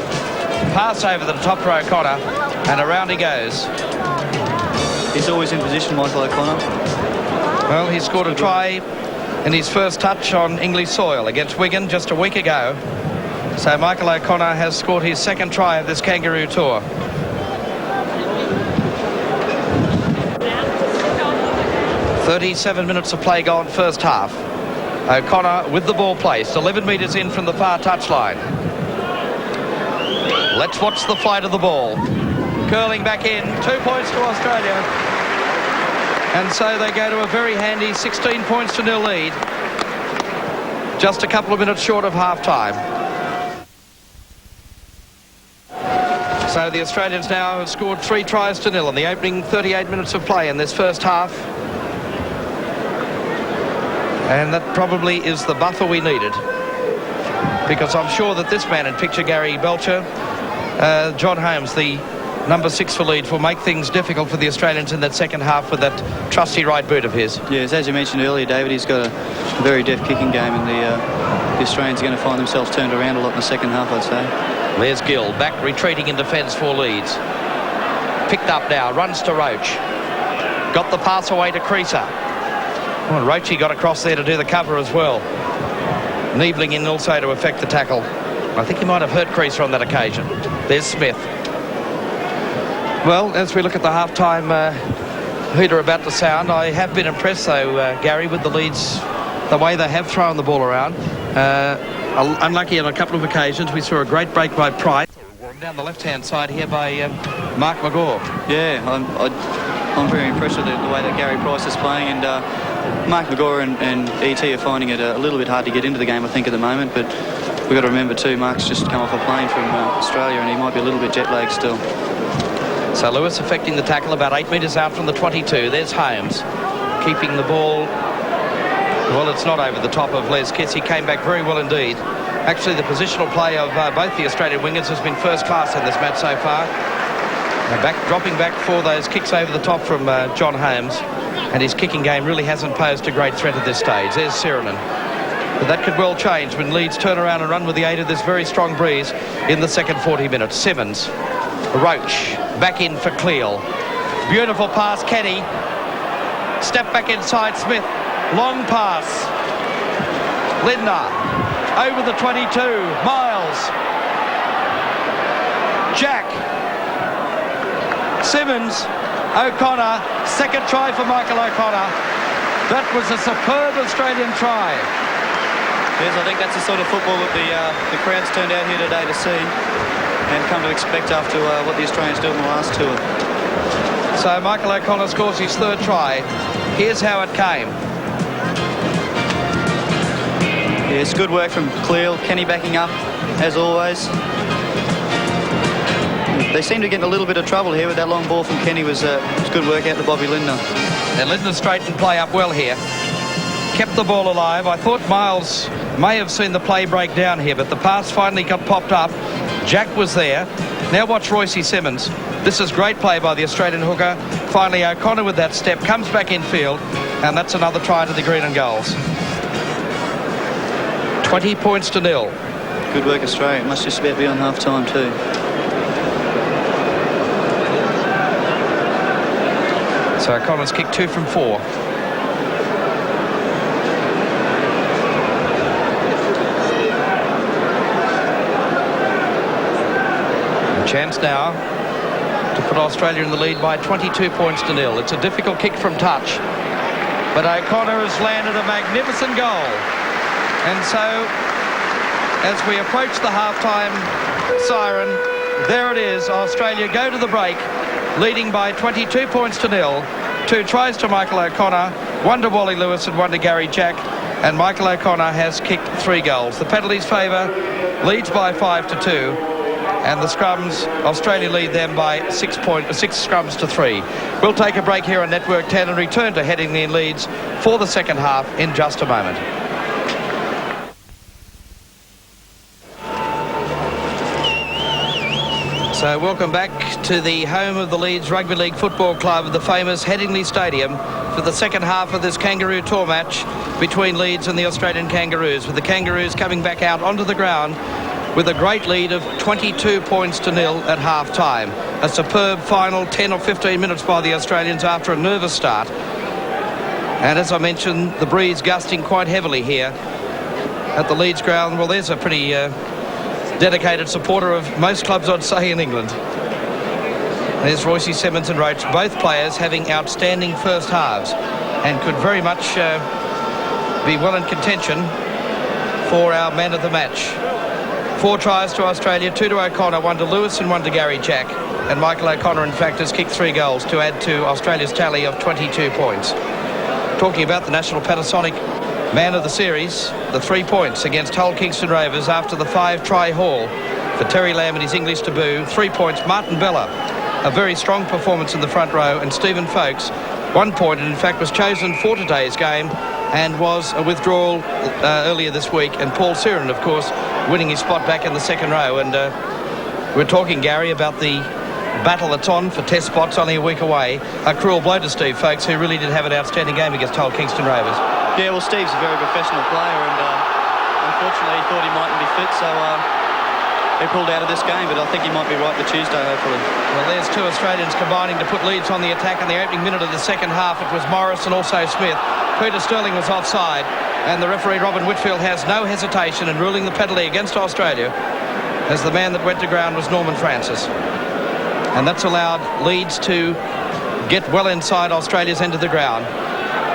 Pass over the top for O'Connor, and around he goes. He's always in position, Michael O'Connor. Well, he scored a try in his first touch on English soil against Wigan just a week ago. So Michael O'Connor has scored his second try of this Kangaroo Tour. "37 minutes of play gone first half. O'Connor with the ball placed, 11 metres in from the far touchline. Let's watch the flight of the ball. Curling back in, 2 points to Australia. And so they go to a very handy 16 points to nil lead. Just a couple of minutes short of half-time. So the Australians now have scored 3 tries to nil in the opening 38 minutes of play in this first half. And that probably is the buffer we needed, because I'm sure that this man in picture, Gary Belcher, John Holmes, the number 6 for Leeds, will make things difficult for the Australians in that second half with that trusty right boot of his. Yes, as you mentioned earlier, David, he's got a very deft kicking game, and the Australians are going to find themselves turned around a lot in the second half, I'd say. There's Gill, back retreating in defence for Leeds. Picked up now, runs to Roach. Got the pass away to Creaser. Oh, and Roachy got across there to do the cover as well. Niebling in also to effect the tackle. I think he might have hurt Creaser on that occasion. There's Smith. Well, as we look at the half-time hooter about to sound, I have been impressed, though, Gary, with the Leeds, the way they have thrown the ball around. Unlucky on a couple of occasions. We saw a great break by Price. Down the left-hand side here by Mark McGaw. Yeah, I'm very impressed with the way that Gary Price is playing, and Mark McGaw and E.T. are finding it a little bit hard to get into the game, I think, at the moment, but we've got to remember too, Mark's just come off a plane from Australia, and he might be a little bit jet-lagged still. So Lewis effecting the tackle about 8 metres out from the 22. There's Holmes keeping the ball. Well, it's not over the top of Les Kiss. He came back very well indeed. Actually, the positional play of both the Australian wingers has been first class in this match so far. Dropping back for those kicks over the top from John Holmes, and his kicking game really hasn't posed a great threat at this stage. There's Sirinen. But that could well change when Leeds turn around and run with the aid of this very strong breeze in the second 40 minutes. Simmons, Roach, back in for Cleal. Beautiful pass, Kenny. Step back inside, Smith. Long pass. Lindner, over the 22. Miles. Jack. Simmons. O'Connor. Second try for Michael O'Connor. That was a superb Australian try. Yes, I think that's the sort of football that the crowd's turned out here today to see and come to expect after what the Australians do in the last tour. So Michael O'Connor scores his third try. Here's how it came. Yeah, it's good work from Cleel. Kenny backing up, as always. They seem to get in a little bit of trouble here with that long ball from Kenny. Was good work out to Bobby Lindner. And Lindner straightened play up well here. Kept the ball alive. I thought Miles may have seen the play break down here, but the pass finally got popped up. Jack was there. Now watch Royce Simmons. This is great play by the Australian hooker. Finally O'Connor with that step comes back in field, and that's another try to the green and goals. 20 points to 0. Good work, Australia. It must just about be on half time too. So O'Connor's kicked 2 from 4. Chance now to put Australia in the lead by 22 points to 0. It's a difficult kick from touch, but O'Connor has landed a magnificent goal. And so, as we approach the half-time siren, there it is. Australia go to the break, leading by 22 points to 0. 2 tries to Michael O'Connor, 1 to Wally Lewis and 1 to Gary Jack, and Michael O'Connor has kicked 3 goals. The penalties favour Leeds by 5 to 2. And the scrums, Australia lead them by 6 scrums to 3. We'll take a break here on Network 10 and return to Headingley in Leeds for the second half in just a moment. So welcome back to the home of the Leeds Rugby League Football Club, the famous Headingley Stadium, for the second half of this Kangaroo Tour match between Leeds and the Australian Kangaroos, with the Kangaroos coming back out onto the ground with a great lead of 22 points to 0 at half-time. A superb final 10 or 15 minutes by the Australians after a nervous start. And as I mentioned, the breeze gusting quite heavily here at the Leeds ground. Well, there's a pretty dedicated supporter of most clubs, I'd say, in England. There's Royce Simmons and Roach, both players having outstanding first halves and could very much be well in contention for our man of the match. 4 tries to Australia, 2 to O'Connor, 1 to Lewis and 1 to Gary Jack. And Michael O'Connor, in fact, has kicked 3 goals to add to Australia's tally of 22 points. Talking about the National Panasonic Man of the Series, the 3 points against Hull Kingston Rovers after the 5-try haul for Terry Lamb in his English debut. 3 points, Martin Bella, a very strong performance in the front row, and Stephen Folkes, 1 point, and in fact was chosen for today's game and was a withdrawal earlier this week. And Paul Siren, of course, winning his spot back in the second row. And we're talking, Gary, about the battle that's on for test spots only a week away. A cruel blow to Steve Folkes, who really did have an outstanding game against Hull Kingston Rovers. Yeah, well, Steve's a very professional player, and unfortunately he thought he mightn't be fit, so he pulled out of this game, but I think he might be right for Tuesday, hopefully. Well, there's 2 Australians combining to put Leeds on the attack in the opening minute of the second half. It was Morris and also Smith. Peter Sterling was offside, and the referee Robin Whitfield has no hesitation in ruling the penalty against Australia, as the man that went to ground was Norman Francis. And that's allowed Leeds to get well inside Australia's end of the ground.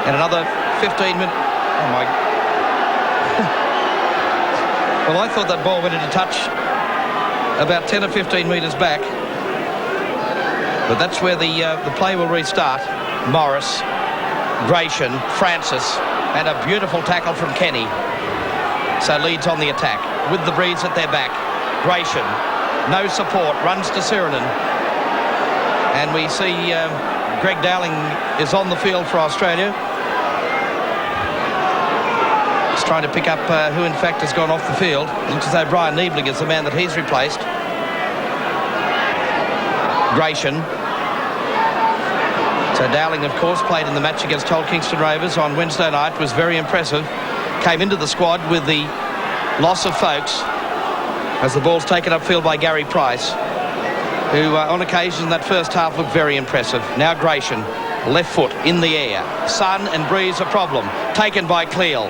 And another 15 minutes. Oh my. Well, I thought that ball went into touch about 10 or 15 metres back. But that's where the play will restart. Morris, Gratian, Francis, and a beautiful tackle from Kenny. So Leeds on the attack with the breeze at their back. Gratian, no support, runs to Sirinen. And we see Greg Dowling is on the field for Australia. He's trying to pick up who in fact has gone off the field. It looks as though Brian Niebling is the man that he's replaced. Gratian. So Dowling, of course, played in the match against Hull Kingston Rovers on Wednesday night, was very impressive. Came into the squad with the loss of Folkes as the ball's taken upfield by Gary Price, who on occasion in that first half looked very impressive. Now Gratian, left foot in the air. Sun and breeze a problem. Taken by Cleel.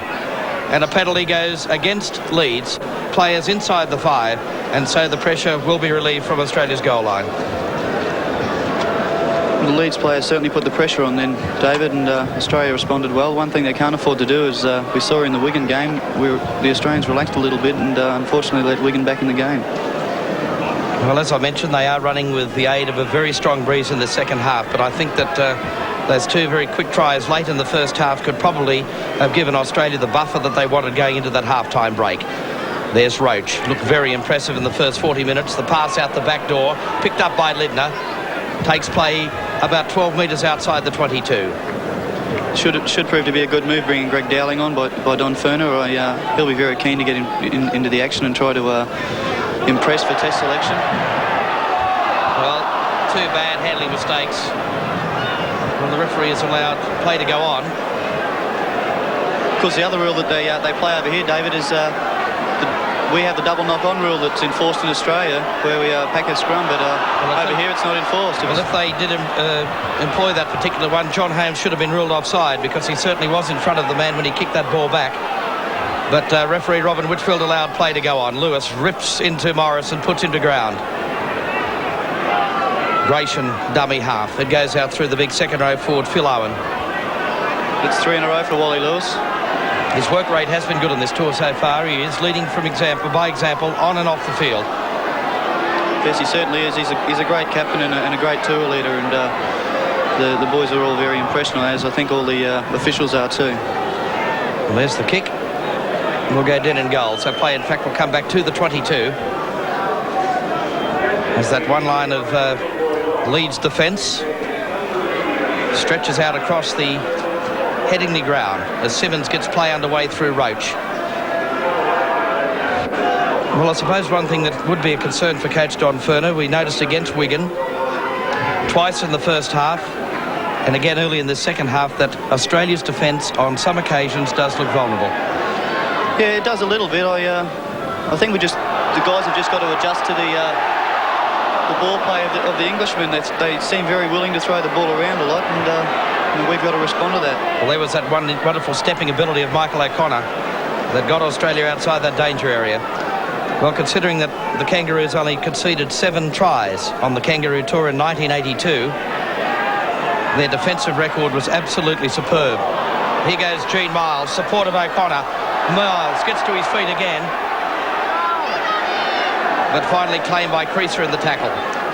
And a penalty goes against Leeds. Players inside the 5, and so the pressure will be relieved from Australia's goal line. The Leeds players certainly put the pressure on then, David, and Australia responded well. One thing they can't afford to do is, we saw in the Wigan game, the Australians relaxed a little bit and unfortunately let Wigan back in the game. Well, as I mentioned, they are running with the aid of a very strong breeze in the second half, but I think that Those two very quick tries late in the first half could probably have given Australia the buffer that they wanted going into that half-time break. There's Roach. Looked very impressive in the first 40 minutes. The pass out the back door, picked up by Lidner. Takes play about 12 metres outside the 22. Should prove to be a good move, bringing Greg Dowling on by Don Ferner. He'll be very keen to get into the action and try to impress for test selection. Well, two bad handling mistakes. Well, the referee has allowed play to go on. Of course, the other rule that they play over here, David, is we have the double knock-on rule that's enforced in Australia, where we pack a scrum, but over here it's not enforced. Well, if they did employ that particular one, John Holmes should have been ruled offside, because he certainly was in front of the man when he kicked that ball back. But referee Robin Whitfield allowed play to go on. Lewis rips into Morris and puts him to ground. Gratian, dummy half. It goes out through the big second row forward, Phil Owen. It's 3 in a row for Wally Lewis. His work rate has been good on this tour so far. He is leading by example on and off the field. Yes, he certainly is. He's a great captain and a great tour leader, and the boys are all very impressed, as I think all the officials are too. Well, there's the kick. We'll go down in goal. So play, in fact, will come back to the 22. As that one line of Leeds defence stretches out across the Headingley ground as Simmons gets play underway through Roach. Well, I suppose one thing that would be a concern for coach Don Ferner, we noticed against Wigan twice in the first half and again early in the second half, that Australia's defence on some occasions does look vulnerable. Yeah, it does a little bit. I think the guys have just got to adjust to the ball play of the Englishmen. They seem very willing to throw the ball around a lot, and we've got to respond to that. Well, there was that wonderful stepping ability of Michael O'Connor that got Australia outside that danger area. Well, considering that the Kangaroos only conceded 7 tries on the Kangaroo Tour in 1982, their defensive record was absolutely superb. Here goes Gene Miles, support of O'Connor. Miles gets to his feet again, but finally claimed by Creaser in the tackle.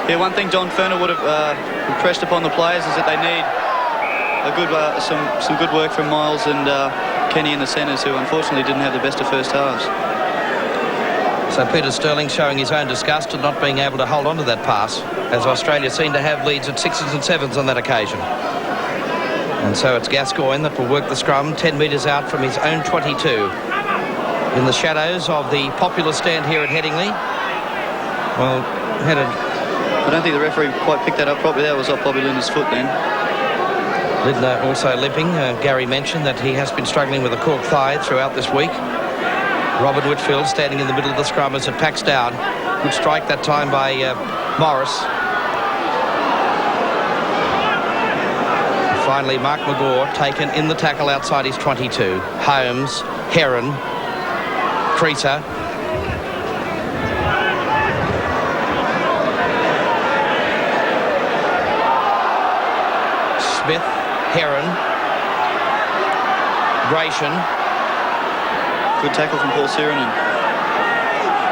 Yeah, one thing Don Ferner would have impressed upon the players is that they need some good work from Miles and Kenny in the centres, who unfortunately didn't have the best of first halves. So Peter Sterling showing his own disgust at not being able to hold on to that pass, as Australia seemed to have leads at 6s and 7s on that occasion. And so it's Gascoigne that will work the scrum 10 metres out from his own 22. In the shadows of the popular stand here at Headingley. Well, I don't think the referee quite picked that up properly. That was off Bobby Linder's foot then. Lidner also limping. Gary mentioned that he has been struggling with a cork thigh throughout this week. Robert Whitfield standing in the middle of the scrum as it packs down. Good strike that time by Morris. Finally, Mark McGaw taken in the tackle outside his 22. Holmes, Heron, Creaser. Smith, Heron, Gratian. Good tackle from Paul Sirenen.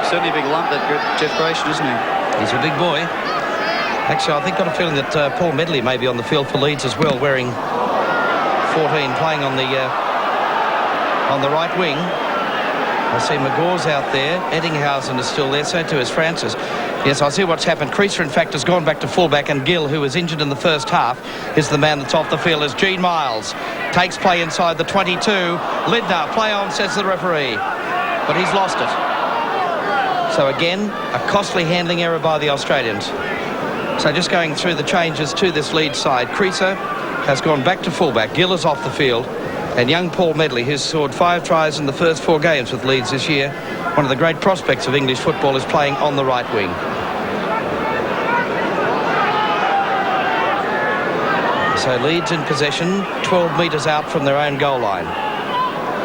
Certainly a big lump, that Jeff Gratian, isn't he? He's a big boy. Actually, I think got a feeling that Paul Medley may be on the field for Leeds as well, wearing 14, playing on the right wing. I see McGaw's out there. Eddinghausen is still there, so too is Francis. Yes, I see what's happened. Creaser, in fact, has gone back to fullback, and Gill, who was injured in the first half, is the man that's off the field as Gene Miles takes play inside the 22. Lidner, play on, says the referee. But he's lost it. So again, a costly handling error by the Australians. So just going through the changes to this lead side, Creaser has gone back to fullback. Gill is off the field. And young Paul Medley, who's scored 5 tries in the first 4 games with Leeds this year, one of the great prospects of English football, is playing on the right wing. So Leeds in possession, 12 metres out from their own goal line.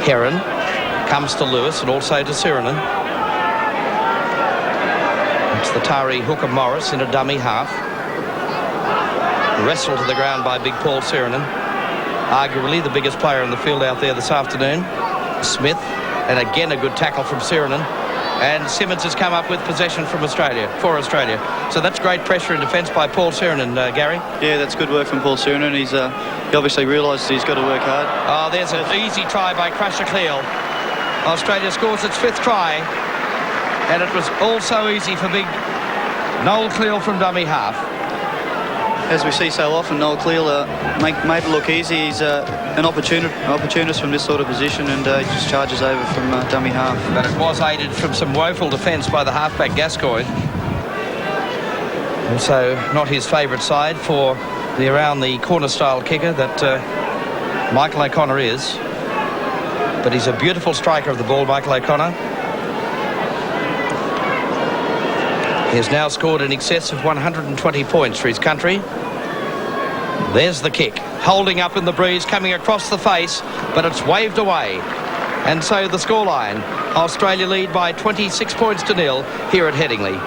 Heron comes to Lewis and also to Sirenen. It's the Tari hooker Morris in a dummy half. Wrestled to the ground by big Paul Sirenen. Arguably the biggest player in the field out there this afternoon. Smith, and again a good tackle from Sirenen. And Simmons has come up with possession for Australia. So that's great pressure in defence by Paul Sirenen, Gary. Yeah, that's good work from Paul Sirenen. He obviously realised he's got to work hard. Oh, there's an easy try by Crusher Cleal. Australia scores its 5th try. And it was also easy for big Noel Cleal from dummy half. As we see so often, Noel Cleal made it look easy. He's an opportunist from this sort of position, and he just charges over from dummy half. But it was aided from some woeful defence by the halfback Gascoigne. Also not his favourite side for the around the corner style kicker that Michael O'Connor is. But he's a beautiful striker of the ball, Michael O'Connor. He has now scored in excess of 120 points for his country. There's the kick. Holding up in the breeze, coming across the face, but it's waved away. And so the scoreline. Australia lead by 26 points to 0 here at Headingley.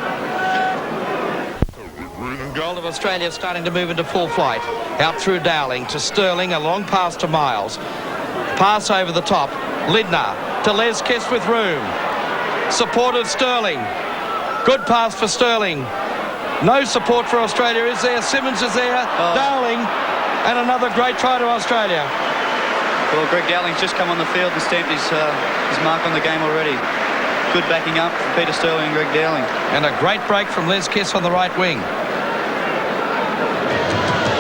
Goal of Australia starting to move into full flight. Out through Dowling to Sterling, a long pass to Miles. Pass over the top. Lindner to Les Kiss with room. Support of Sterling. Good pass for Sterling. No support for Australia, is there? Simmons is there. Dowling. And another great try to Australia. Well, Greg Dowling's just come on the field and stamped his mark on the game already. Good backing up for Peter Sterling and Greg Dowling. And a great break from Les Kiss on the right wing.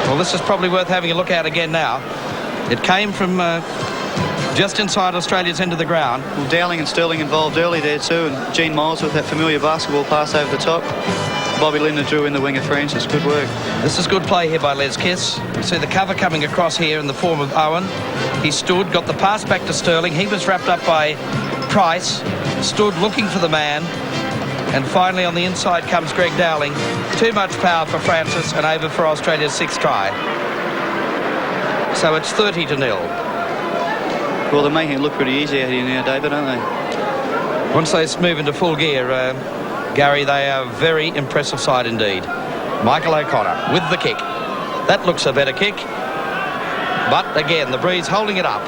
Well, this is probably worth having a look at again now. It came from just inside Australia's end of the ground. Well, Dowling and Sterling involved early there too, and Gene Miles with that familiar basketball pass over the top. Bobby Lindner drew in the winger Francis. Good work. This is good play here by Les Kiss. You see the cover coming across here in the form of Owen. He stood, got the pass back to Sterling. He was wrapped up by Price, stood looking for the man, and finally on the inside comes Greg Dowling. Too much power for Francis, and over for Australia's 6th try. So it's 30 to 0. Well, they're making it look pretty easy out here now, David, aren't they? Once they move into full gear, Gary, they are a very impressive side indeed. Michael O'Connor with the kick. That looks a better kick. But again, the breeze holding it up.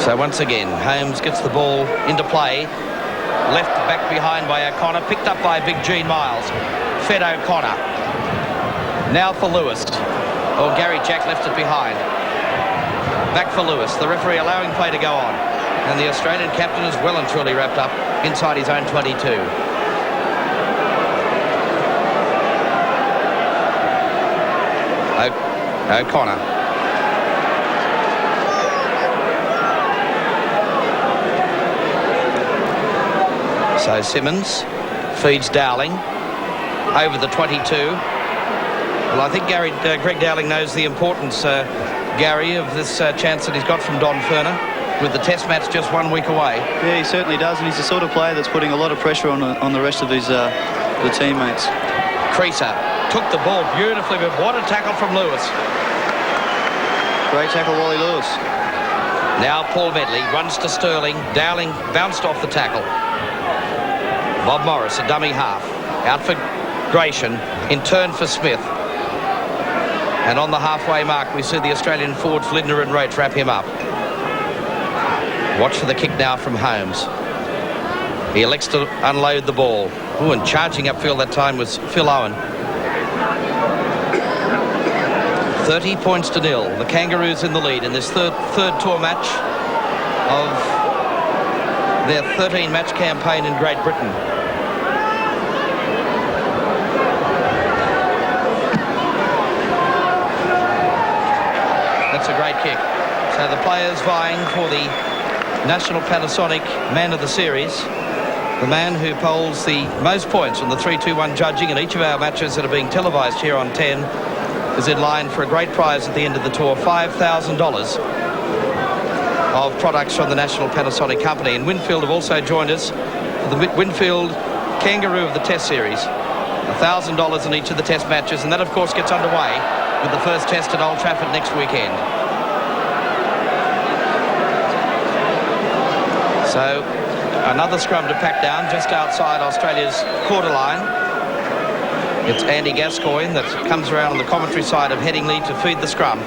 So once again, Holmes gets the ball into play. Left back behind by O'Connor. Picked up by big Gene Miles. Fed O'Connor. Now for Lewis. Oh, Gary Jack left it behind. Back for Lewis. The referee allowing play to go on. And the Australian captain is well and truly wrapped up inside his own 22. O'Connor. So Simmons feeds Dowling over the 22. Well, I think Greg Dowling knows the importance, Gary, of this chance that he's got from Don Ferner with the test match just 1 week away. Yeah, he certainly does, and he's the sort of player that's putting a lot of pressure on the rest of his the teammates. Creaser took the ball beautifully, but what a tackle from Lewis. Great tackle, Wally Lewis. Now Paul Medley runs to Sterling. Dowling bounced off the tackle. Bob Morris, a dummy half. Out for Gratian, in turn for Smith. And on the halfway mark, we see the Australian forwards, Lindner and Roach, wrap him up. Watch for the kick now from Holmes. He elects to unload the ball. Ooh, and charging upfield that time was Phil Owen. 30 points to 0. The Kangaroos in the lead in this third tour match of their 13-match campaign in Great Britain. That's a great kick. So the players vying for the National Panasonic Man of the Series, the man who polls the most points on the 3-2-1 judging in each of our matches that are being televised here on 10, is in line for a great prize at the end of the tour, $5,000 of products from the National Panasonic Company. And Winfield have also joined us for the Winfield Kangaroo of the Test Series. $1,000 in each of the Test matches, and that of course gets underway with the first Test at Old Trafford next weekend. So another scrum to pack down just outside Australia's quarter line. It's Andy Gascoigne that comes around on the commentary side of Headingley to feed the scrum.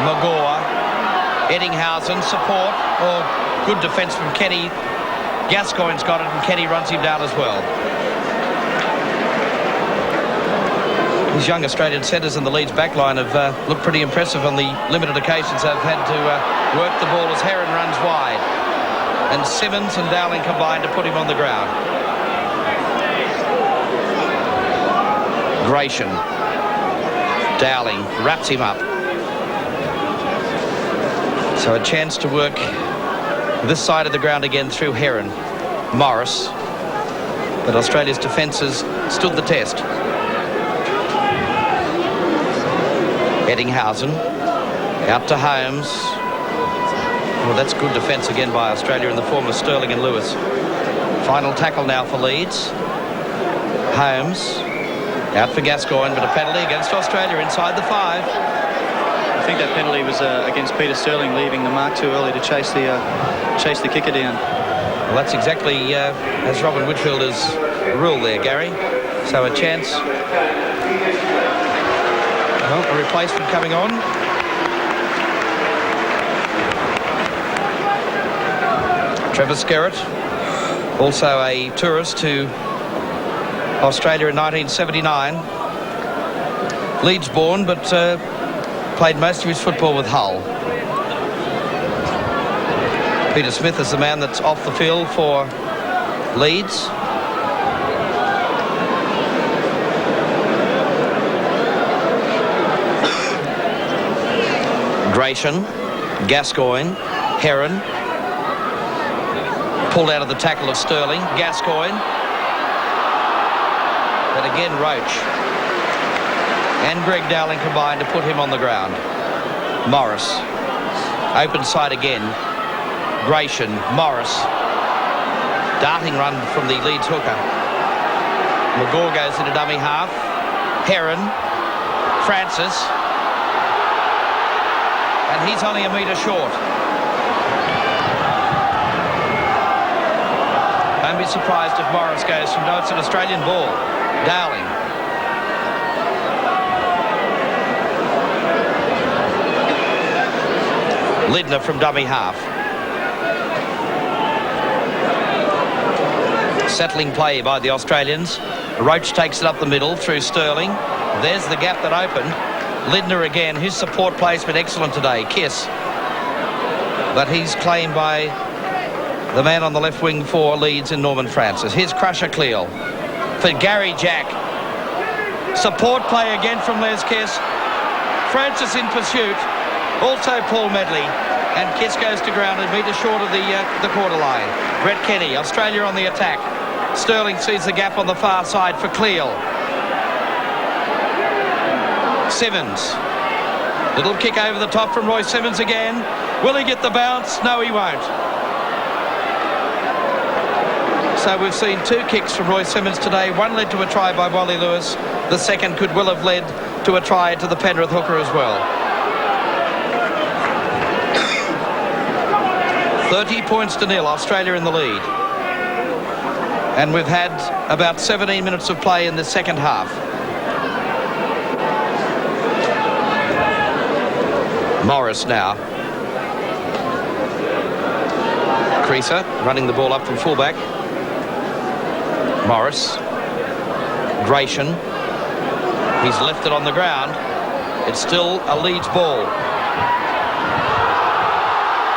Magore, Eddinghausen, support, or good defence from Kenny. Gascoigne's got it, and Kenny runs him down as well. These young Australian centres in the Leeds backline have looked pretty impressive on the limited occasions they've had to work the ball as Heron runs wide. And Simmons and Dowling combine to put him on the ground. Gratian. Dowling wraps him up. So a chance to work this side of the ground again through Heron. Morris. But Australia's defences stood the test. Eddinghausen. Out to Holmes. Well, that's good defence again by Australia in the form of Sterling and Lewis. Final tackle now for Leeds. Holmes. Out for Gascoigne, but a penalty against Australia inside the 5. I think that penalty was against Peter Sterling, leaving the mark too early to chase the kicker down. Well, that's exactly as Robin Whitfield has ruled there, Gary. So a chance. Well, a replacement coming on. Trevor Skerritt, also a tourist to Australia in 1979. Leeds born, but played most of his football with Hull. Peter Smith is the man that's off the field for Leeds. Gratian, Gascoigne, Heron. Pulled out of the tackle of Sterling. Gascoigne. But again, Roach and Greg Dowling combined to put him on the ground. Morris. Open side again. Gratian. Morris. Darting run from the Leeds hooker. Magore goes into dummy half. Heron. Francis. And he's only a metre short. Don't be surprised if Morris goes from, no, it's an Australian ball. Dowling. Lidner from dummy half. Settling play by the Australians. Roach takes it up the middle through Sterling. There's the gap that opened. Lidner again, his support play's been excellent today. Kiss. But he's claimed by the man on the left wing for Leeds in Norman Francis. Here's Crusher Cleal for Gary Jack. Support play again from Les Kiss. Francis in pursuit. Also Paul Medley. And Kiss goes to ground a metre short of the quarter line. Brett Kenny, Australia on the attack. Sterling sees the gap on the far side for Cleal. Simmons. Little kick over the top from Roy Simmons again. Will he get the bounce? No, he won't. So we've seen 2 kicks from Roy Simmons today. One led to a try by Wally Lewis. The second could well have led to a try to the Penrith hooker as well. 30 points to nil, Australia in the lead. And we've had about 17 minutes of play in the second half. Morris now. Creaser running the ball up from fullback. Morris. Gratian. He's left it on the ground. It's still a Leeds ball.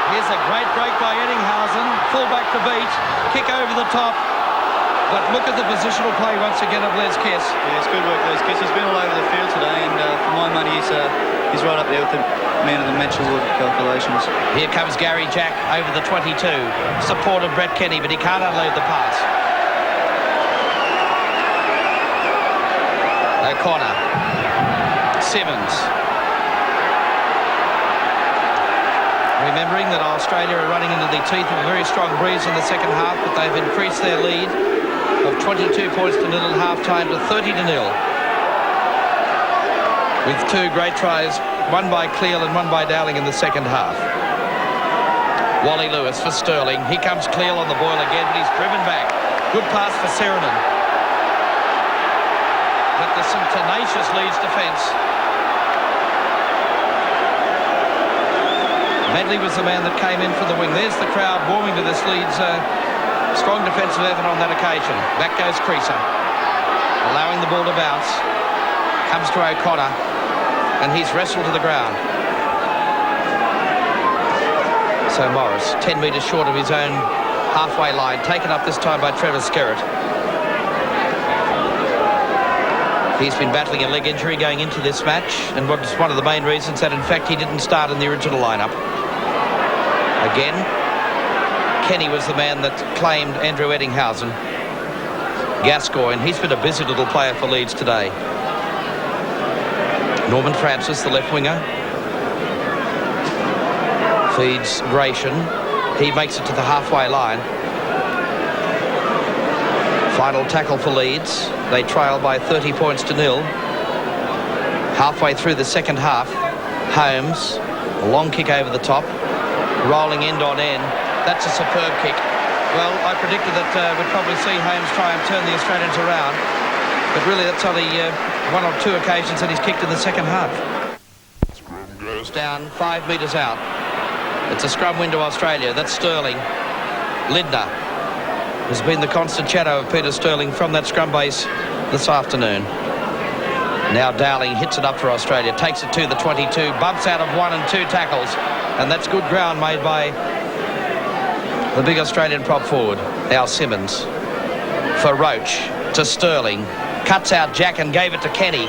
Here's a great break by Eddinghausen. Fullback to beat. Kick over the top. But look at the positional play once again of Les Kiss. Yeah, it's good work, Les Kiss. He's been all over the field today, and for my money, he's right up there with the man of the match award calculations. Here comes Gary Jack over the 22. Support of Brett Kenny, but he can't unload the pass. O'Connor. Simmons. Remembering that Australia are running into the teeth of a very strong breeze in the second half, but they've increased their lead of 22 points to nil at half-time to 30 to nil. With 2 great tries, one by Cleal and one by Dowling in the second half. Wally Lewis for Sterling. Here comes Cleal on the boil again, but he's driven back. Good pass for Seranen. But there's some tenacious Leeds defence. Medley was the man that came in for the wing. There's the crowd warming to this Leeds strong defensive effort on that occasion. Back goes Creaser, allowing the ball to bounce. Comes to O'Connor, and he's wrestled to the ground. So Morris, 10 metres short of his own halfway line, taken up this time by Trevor Skerritt. He's been battling a leg injury going into this match, and was one of the main reasons that, in fact, he didn't start in the original lineup. Again, Kenny was the man that claimed Andrew Eddinghausen. Gascoigne, he's been a busy little player for Leeds today. Norman Francis, the left winger, feeds Gratian. He makes it to the halfway line. Final tackle for Leeds. They trail by 30 points to 0. Halfway through the second half, Holmes, a long kick over the top, rolling end on end. That's a superb kick. Well, I predicted that we'd probably see Holmes try and turn the Australians around, but really that's only one or two occasions that he's kicked in the second half. Scrum goes Down 5 metres out. It's a scrum win to Australia. That's Sterling. Lindner has been the constant shadow of Peter Sterling from that scrum base this afternoon. Now Dowling hits it up for Australia, takes it to the 22, bumps out of 1 and 2 tackles, and that's good ground made by the big Australian prop forward. Now Simmons for Roach to Sterling, cuts out Jack and gave it to Kenny,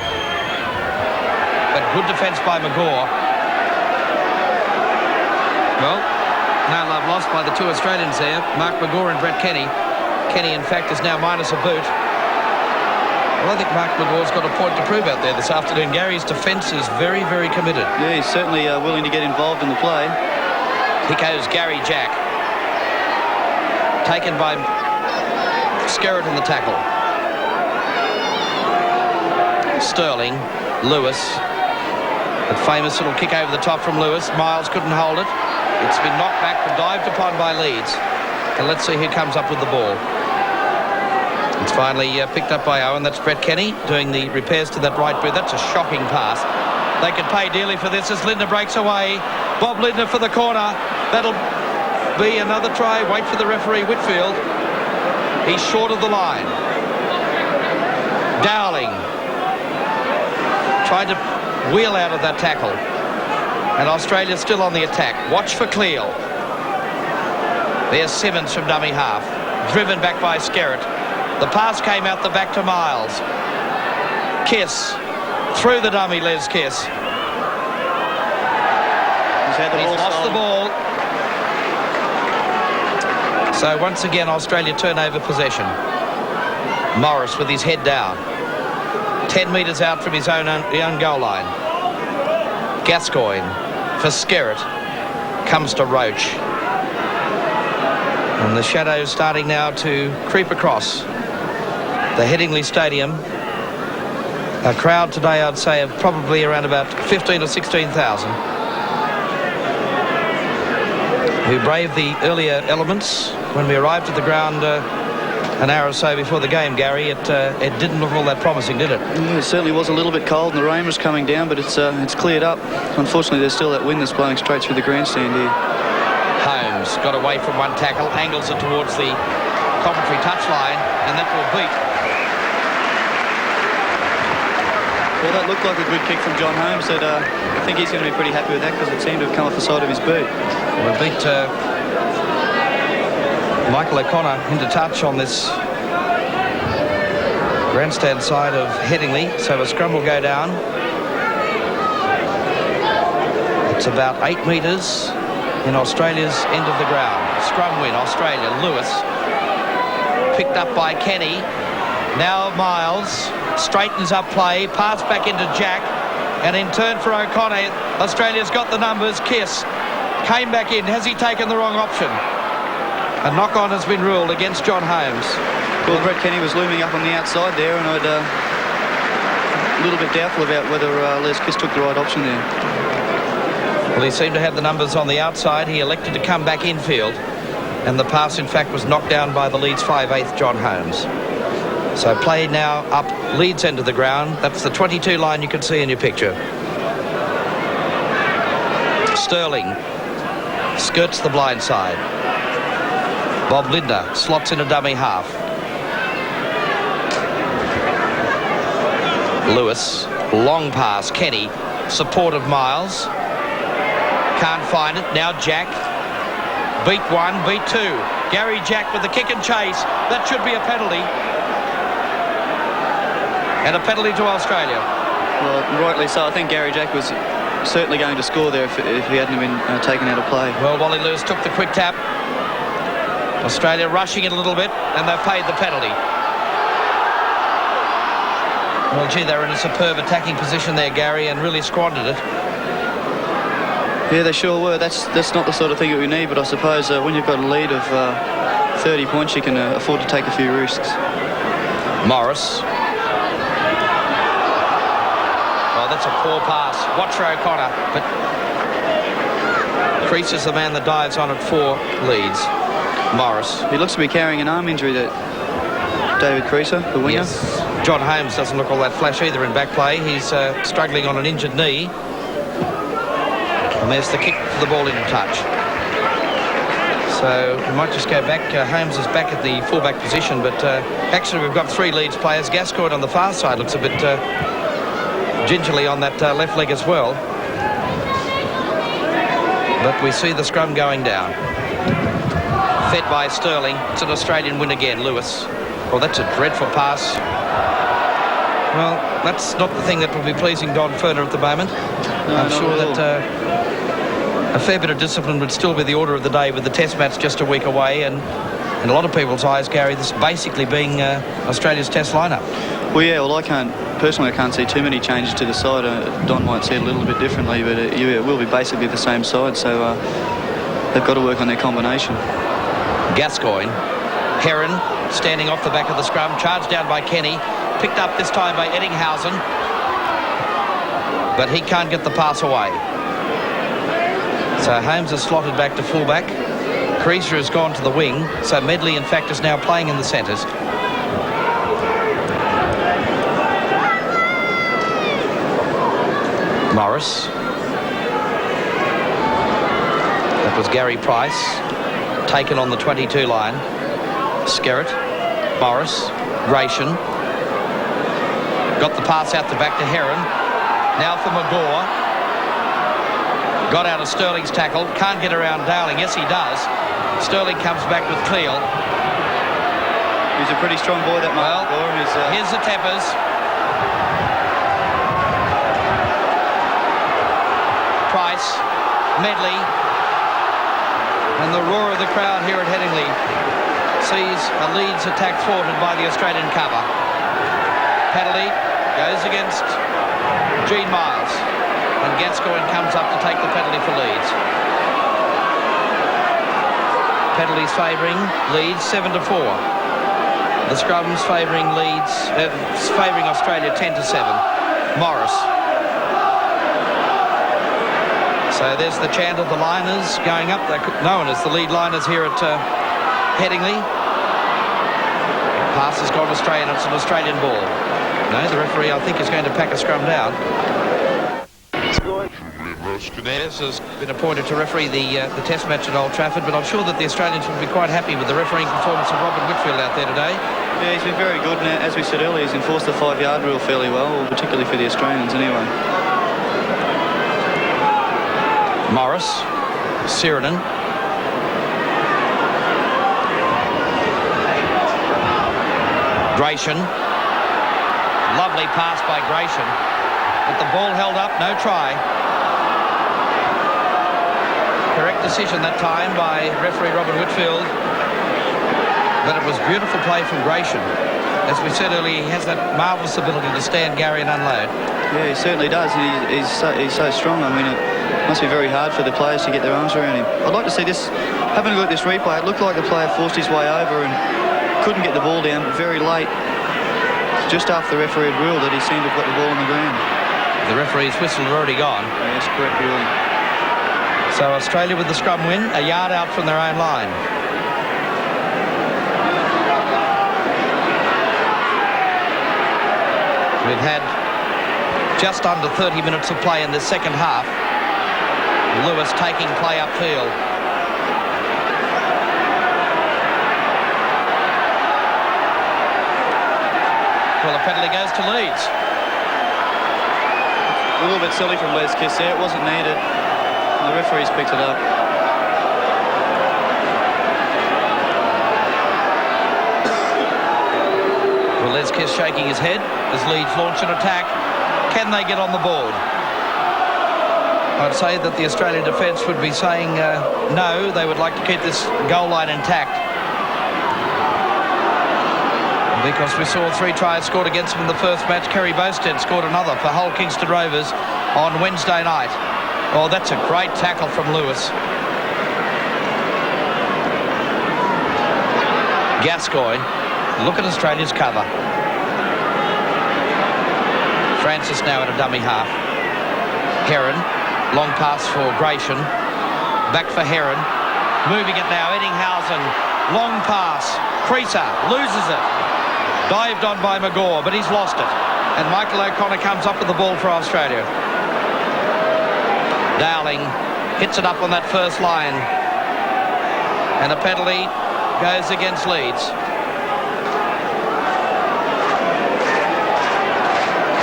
but good defence by McGaw. Well, no love lost by the two Australians there, Mark McGaw and Brett Kenny. Kenny, in fact, is now minus a boot. Well, I think Mark McGaw's got a point to prove out there this afternoon. Gary's defence is very, very committed. Yeah, he's certainly willing to get involved in the play. Here goes Gary Jack. Taken by Skerritt in the tackle. Sterling, Lewis. A famous little kick over the top from Lewis. Miles couldn't hold it. It's been knocked back and dived upon by Leeds. And let's see who comes up with the ball. It's finally picked up by Owen. That's Brett Kenny doing the repairs to that right boot. That's a shocking pass. They could pay dearly for this as Lindner breaks away. Bob Lindner for the corner. That'll be another try. Wait for the referee, Whitfield. He's short of the line. Dowling tried to wheel out of that tackle. And Australia's still on the attack. Watch for Cleal. There's Simmons from dummy half. Driven back by Skerritt. The pass came out the back to Miles. Kiss. Through the dummy, Les Kiss. He's lost the ball. So once again, Australia turn over possession. Morris with his head down. 10 metres out from his own goal line. Gascoigne for Skerritt. Comes to Roach. And the shadows starting now to creep across the Headingley Stadium. A crowd today, I'd say, of probably around about 15 or 16,000 who braved the earlier elements. When we arrived at the ground an hour or so before the game, Gary, it didn't look all that promising, did it? Yeah, it certainly was a little bit cold and the rain was coming down, but it's cleared up. Unfortunately, there's still that wind that's blowing straight through the grandstand here. Holmes got away from one tackle, angles it towards the commentary touchline, and that will beat. Well, that looked like a good kick from John Holmes. That I think he's going to be pretty happy with that because it seemed to have come off the side of his boot. We'll beat Michael O'Connor into touch on this grandstand side of Headingley, so a scrum will go down. It's about 8 metres in Australia's end of the ground. Scrum win, Australia. Lewis picked up by Kenny. Now Miles straightens up play, pass back into Jack, and in turn for O'Connor, Australia's got the numbers. Kiss came back in. Has he taken the wrong option? A knock-on has been ruled against John Holmes. Well, Brett Kenny was looming up on the outside there, and I'd a little bit doubtful about whether Les Kiss took the right option there. Well, he seemed to have the numbers on the outside. He elected to come back infield, and the pass, in fact, was knocked down by the Leeds 5/8 John Holmes. So play now up Leeds end of the ground. That's the 22 line you can see in your picture. Sterling skirts the blind side. Bob Linder slots in a dummy half. Lewis, long pass. Kenny, support of Miles. Can't find it. Now Jack. Beat one, beat two. Gary Jack with the kick and chase. That should be a penalty. And a penalty to Australia. Well, rightly so. I think Gary Jack was certainly going to score there if he hadn't been taken out of play. Well, Wally Lewis took the quick tap. Australia rushing it a little bit, and they've paid the penalty. Well, gee, they were in a superb attacking position there, Gary, and really squandered it. Yeah, they sure were. That's not the sort of thing that we need, but I suppose when you've got a lead of 30 points, you can afford to take a few risks. Morris. Oh, that's a poor pass. Watch for O'Connor, but Crease is the man that dives on it for Leeds. Morris. He looks to be carrying an arm injury, that David Creaser, the winger. Yes. John Holmes doesn't look all that flash either in back play. He's struggling on an injured knee. And there's the kick for the ball in touch. So we might just go back. Holmes is back at the fullback position, but actually we've got three Leeds players. Gascoigne on the far side looks a bit gingerly on that left leg as well. But we see the scrum going down. Fed by Sterling. It's an Australian win again, Lewis. Well, that's a dreadful pass. Well, that's not the thing that will be pleasing Don Ferner at the moment. No, I'm sure that a fair bit of discipline would still be the order of the day with the test match just a week away, and in a lot of people's eyes, Gary, this basically being Australia's test lineup. Well, yeah, well, I can't see too many changes to the side. Don might see it a little bit differently, but it will be basically the same side, so they've got to work on their combination. Gascoigne. Heron standing off the back of the scrum, charged down by Kenny, picked up this time by Eddinghausen, but he can't get the pass away. So Holmes is slotted back to fullback. Creaser has gone to the wing, so Medley in fact is now playing in the centres. Morris. That was Gary Price, taken on the 22 line. Skerritt, Morris, Ration. Got the pass out the back to Heron. Now for McGaw. Got out of Sterling's tackle. Can't get around Dowling. Yes, he does. Sterling comes back with Cleal. He's a pretty strong boy, that Mark. Well, here's the Teppers. Price, Medley, and the roar of the crowd here at Headingley sees a Leeds attack thwarted by the Australian cover. Penalty goes against Gene Miles, and Gascoigne comes up to take the penalty for Leeds. Penalties favouring Leeds 7-4. The scrums favouring Leeds, favouring Australia 10-7. Morris. So there's the chant of the liners going up. They're known as the lead liners here at Headingley. Pass has gone astray, and it's an Australian ball. No, the referee, I think, is going to pack a scrum down. Mears has been appointed to referee the test match at Old Trafford, but I'm sure that the Australians will be quite happy with the refereeing performance of Robin Whitfield out there today. Yeah, he's been very good, and as we said earlier, he's enforced the 5-yard rule fairly well, particularly for the Australians anyway. Morris, Sirinen. Gratian. Lovely pass by Gratian. But the ball held up, no try. Correct decision that time by referee Robin Whitfield. But it was beautiful play from Gratian. As we said earlier, he has that marvellous ability to stand Gary and unload. Yeah, he certainly does. He's so strong. I mean, it must be very hard for the players to get their arms around him. I'd like to see this, having a look at this replay, it looked like the player forced his way over and couldn't get the ball down, but very late, just after the referee had ruled that he seemed to have got the ball on the ground. The referee's whistle had already gone. Yes, correct ruling. So Australia with the scrum win, a yard out from their own line. We've had just under 30 minutes of play in the second half. Lewis taking play upfield. penalty goes to Leeds. A little bit silly from Les Kiss there. It wasn't needed. The referee's picked it up. Well, Les Kiss shaking his head as Leeds launch an attack. Can they get on the board? I'd say that the Australian defence would be saying no. They would like to keep this goal line intact. Because we saw 3 tries scored against them in the first match. Kerry Bowstead scored another for Hull Kingston Rovers on Wednesday night. Oh, that's a great tackle from Lewis. Gascoigne, look at Australia's cover. Francis now in a dummy half. Heron, long pass for Gratian. Back for Heron. Moving it now, Eddinghausen. Long pass. Creaser loses it. Dived on by McGaw, but he's lost it. And Michael O'Connor comes up with the ball for Australia. Dowling hits it up on that first line. And a penalty goes against Leeds.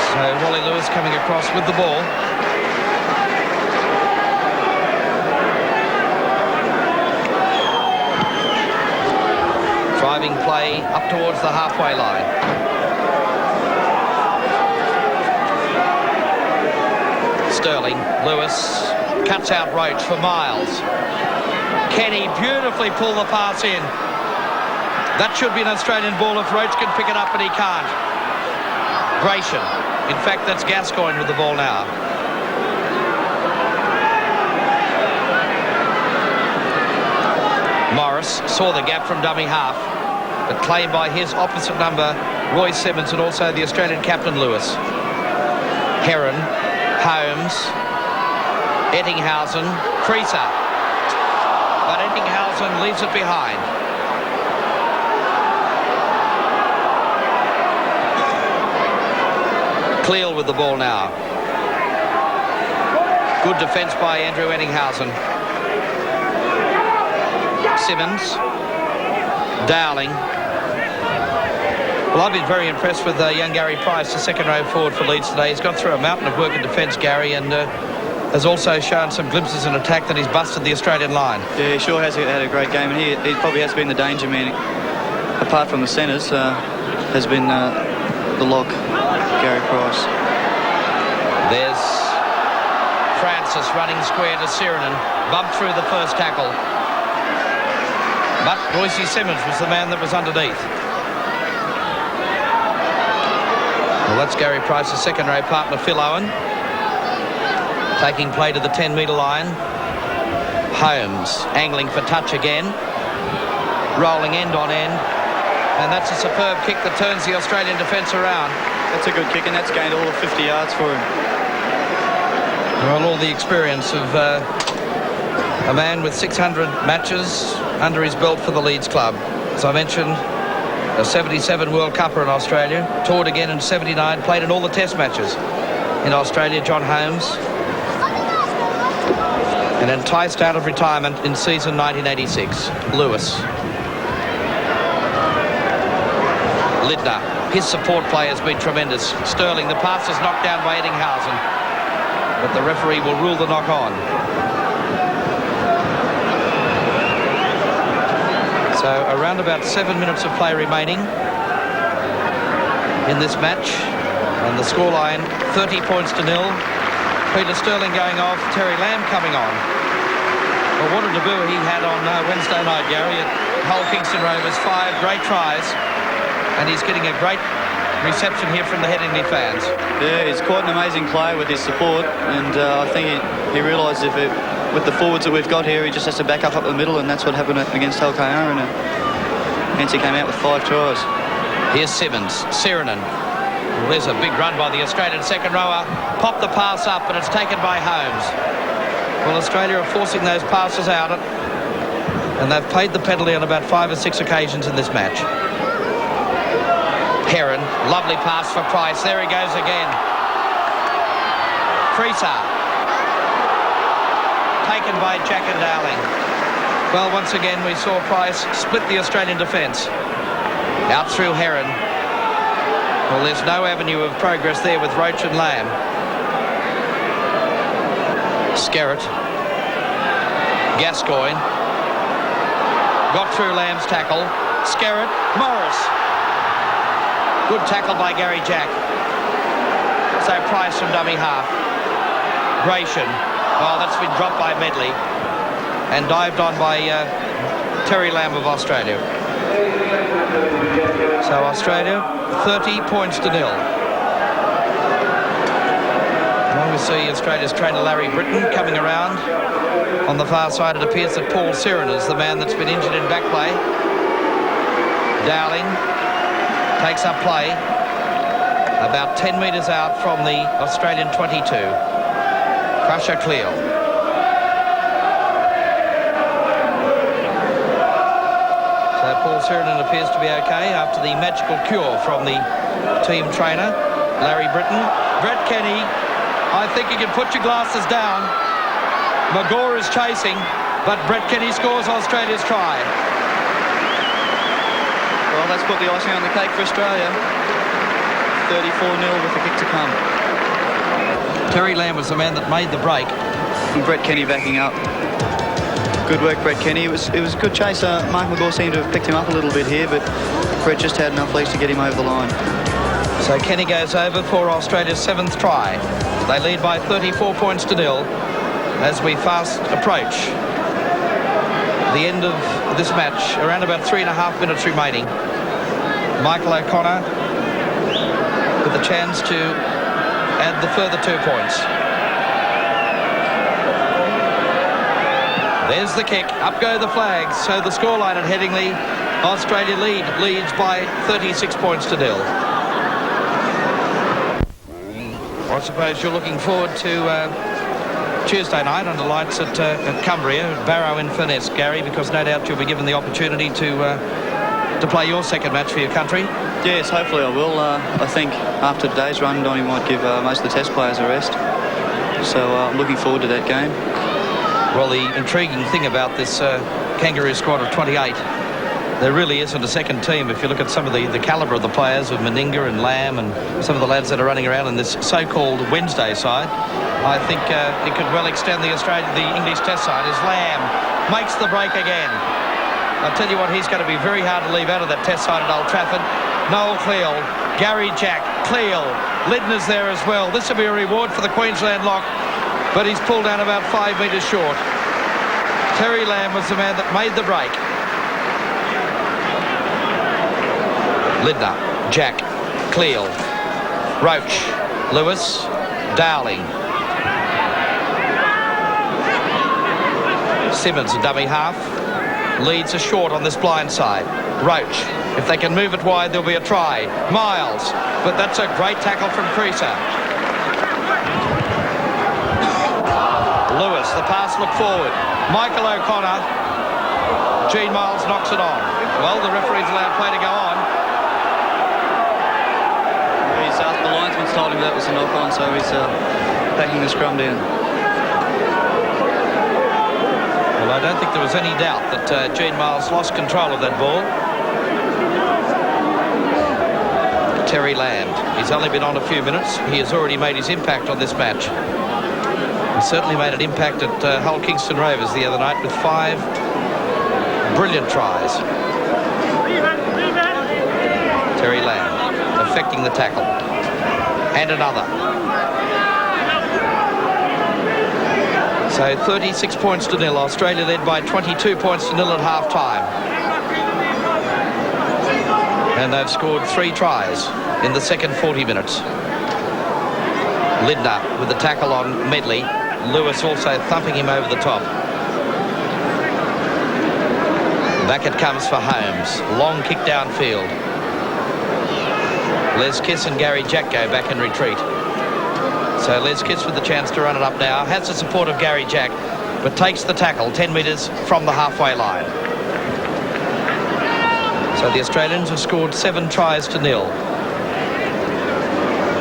So Wally Lewis coming across with the ball. Driving play up towards the halfway line. Sterling, Lewis, cuts out Roach for Miles. Kenny beautifully pulled the pass in. That should be an Australian ball if Roach can pick it up, but he can't. Gratian. In fact, that's Gascoigne with the ball now. Morris saw the gap from dummy half, but claimed by his opposite number, Roy Simmons, and also the Australian captain, Lewis. Heron, Holmes, Eddinghausen, Creaser. But Eddinghausen leaves it behind. Cleal with the ball now. Good defence by Andrew Eddinghausen. Simmons. Dowling. Well, I've been very impressed with young Gary Price, the second row forward for Leeds today. He's gone through a mountain of work in defence, Gary, and has also shown some glimpses in attack that he's busted the Australian line. Yeah, he sure has had a great game, and he probably has been the danger man, apart from the centres, has been the lock, Gary Price. There's Francis running square to Sirinen, bumped through the first tackle. But Royce Simmons was the man that was underneath. Well, that's Gary Price's second row partner, Phil Owen. Taking play to the 10-metre line. Holmes angling for touch again. Rolling end on end. And that's a superb kick that turns the Australian defence around. That's a good kick, and that's gained all of 50 yards for him. Well, all the experience of a man with 600 matches under his belt for the Leeds club. As I mentioned, a 77 World Cupper in Australia, toured again in 79, played in all the test matches in Australia, John Holmes. And enticed out of retirement in season 1986, Lewis. Lidner, his support play has been tremendous. Sterling, the pass is knocked down by Eddinghausen, but the referee will rule the knock on. So around about 7 minutes of play remaining in this match, and the scoreline 30 points to 0. Peter Sterling going off, Terry Lamb coming on. Well, what a debut he had on Wednesday night, Gary, at Hull Kingston Rovers. 5 great tries, and he's getting a great reception here from the Headingley fans. Yeah, he's quite an amazing player with his support, and I think he realised with the forwards that we've got here, he just has to back up the middle, and that's what happened against Hull KR, and hence he came out with 5 tries. Here's Simmons, Sirinen. Well, there's a big run by the Australian second rower. Popped the pass up, but it's taken by Holmes. Well, Australia are forcing those passes out, and they've paid the penalty on about 5 or 6 occasions in this match. Heron, lovely pass for Price. There he goes again. Creaser. Taken by Jack and Dowling. Well, once again, we saw Price split the Australian defence. Out through Heron. Well, there's no avenue of progress there with Roach and Lamb. Skerritt. Gascoigne. Got through Lamb's tackle. Skerritt. Morris. Good tackle by Gary Jack. So Price from dummy half. Gratian. Oh, that's been dropped by Medley. And dived on by Terry Lamb of Australia. So Australia, 30 points to 0. Well, we see Australia's trainer Larry Britton coming around. On the far side, it appears that Paul Siren is the man that's been injured in back play. Dowling takes up play about 10 metres out from the Australian 22. Crusher Cleal. So Paul Sirenin appears to be okay after the magical cure from the team trainer, Larry Britton. Brett Kenny, I think you can put your glasses down. Magore is chasing, but Brett Kenny scores Australia's try. Well, that's put the icing on the cake for Australia. 34-0 with the kick to come. Terry Lamb was the man that made the break. And Brett Kenny backing up. Good work, Brett Kenny. It was a good chase. Mark Magore seemed to have picked him up a little bit here, but Brett just had enough legs to get him over the line. So Kenny goes over for Australia's 7th try. They lead by 34 points to 0 as we fast approach the end of this match. Around about 3.5 minutes remaining. Michael O'Connor with a chance to add the further 2 points. There's the kick. Up go the flags. So the scoreline at Headingley, Australia leads by 36 points to 0. I suppose you're looking forward to Tuesday night under lights at Cumbria, Barrow Inverness, Gary, because no doubt you'll be given the opportunity to play your second match for your country. Yes, hopefully I will. I think after today's run, Donnie might give most of the test players a rest. So I'm looking forward to that game. Well, the intriguing thing about this Kangaroo squad of 28, there really isn't a second team. If you look at some of the calibre of the players of Meninga and Lamb and some of the lads that are running around in this so-called Wednesday side, I think it could well extend the English test side as Lamb makes the break again. I'll tell you what, he's going to be very hard to leave out of that test side at Old Trafford. Noel Cleal, Gary Jack, Cleal, Lidner's there as well. This will be a reward for the Queensland lock, but he's pulled down about 5 metres short. Terry Lamb was the man that made the break. Lidner, Jack, Cleal, Roach, Lewis, Dowling. Simmons, a dummy half. Leeds are short on this blind side. Roach, if they can move it wide, there'll be a try. Miles, but that's a great tackle from Creaser. Lewis, the pass look forward. Michael O'Connor. Gene Miles knocks it on. Well, the referee's allowed play to go on. The linesman's told him that was a knock-on, so he's backing the scrum down. Well, I don't think there was any doubt that Gene Miles lost control of that ball. Terry Lamb. He's only been on a few minutes. He has already made his impact on this match. He certainly made an impact at Hull Kingston Rovers the other night with 5 brilliant tries. Terry Lamb affecting the tackle. And another. So 36 points to 0. Australia led by 22 points to 0 at half-time. And they've scored 3 tries in the second 40 minutes. Lindner with the tackle on Medley. Lewis also thumping him over the top. Back it comes for Holmes. Long kick downfield. Les Kiss and Gary Jack go back in retreat. So Les Kiss with the chance to run it up now. Has the support of Gary Jack, but takes the tackle 10 metres from the halfway line. So the Australians have scored 7 tries to 0.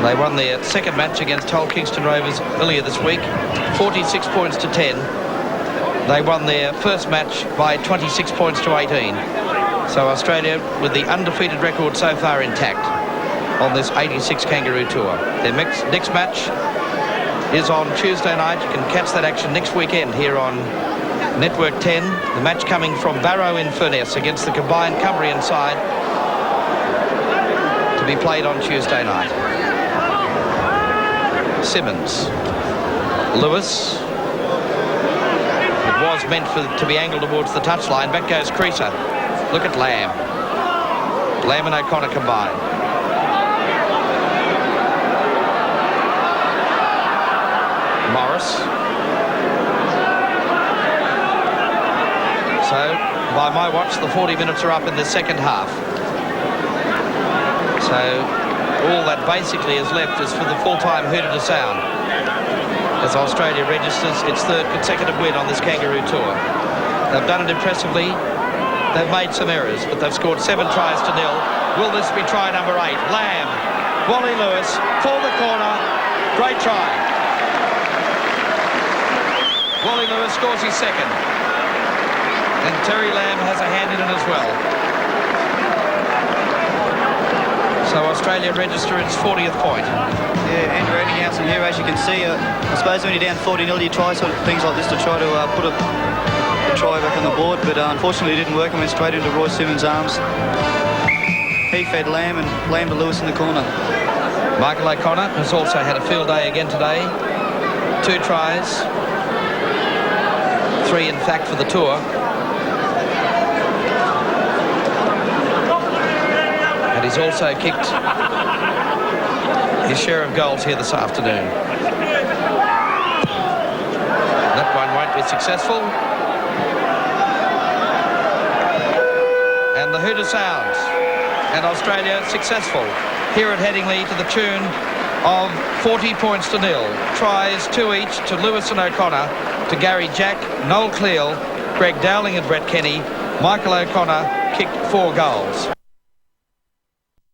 They won their second match against Hull Kingston Rovers earlier this week, 46 points to 10. They won their first match by 26 points to 18. So Australia with the undefeated record so far intact. on this 86 Kangaroo Tour. Their next match is on Tuesday night. You can catch that action next weekend here on Network 10. The match coming from Barrow in Furness against the combined Cumbrian side, to be played on Tuesday night. Simmons. Lewis. It was meant to be angled towards the touchline. Back goes Creaser. Look at Lamb. Lamb and O'Connor combined. Morris. So, by my watch, the 40 minutes are up in the second half. So, all that basically is left is for the full-time hooter to sound, as Australia registers its third consecutive win on this Kangaroo Tour. They've done it impressively. They've made some errors, but they've scored 7 tries to 0. Will this be try number 8? Lamb. Wally Lewis for the corner. Great try. Wally Lewis scores his second. And Terry Lamb has a hand in it as well. So Australia register its 40th point. Yeah, Andrew Eddinghausen here, as you can see. I suppose when you're down 40-0, you try sort of things like this to try to put a try back on the board, but unfortunately it didn't work and went straight into Roy Simmons' arms. He fed Lamb and Lamb to Lewis in the corner. Michael O'Connor has also had a field day again today. 2 tries. 3 in fact for the tour. And he's also kicked his share of goals here this afternoon. That one won't be successful. And the hooter sounds. And Australia successful here at Headingley to the tune of 40 points to 0. Tries 2 each to Lewis and O'Connor, to Gary Jack, Noel Cleal, Greg Dowling and Brett Kenny. Michael O'Connor kicked 4 goals.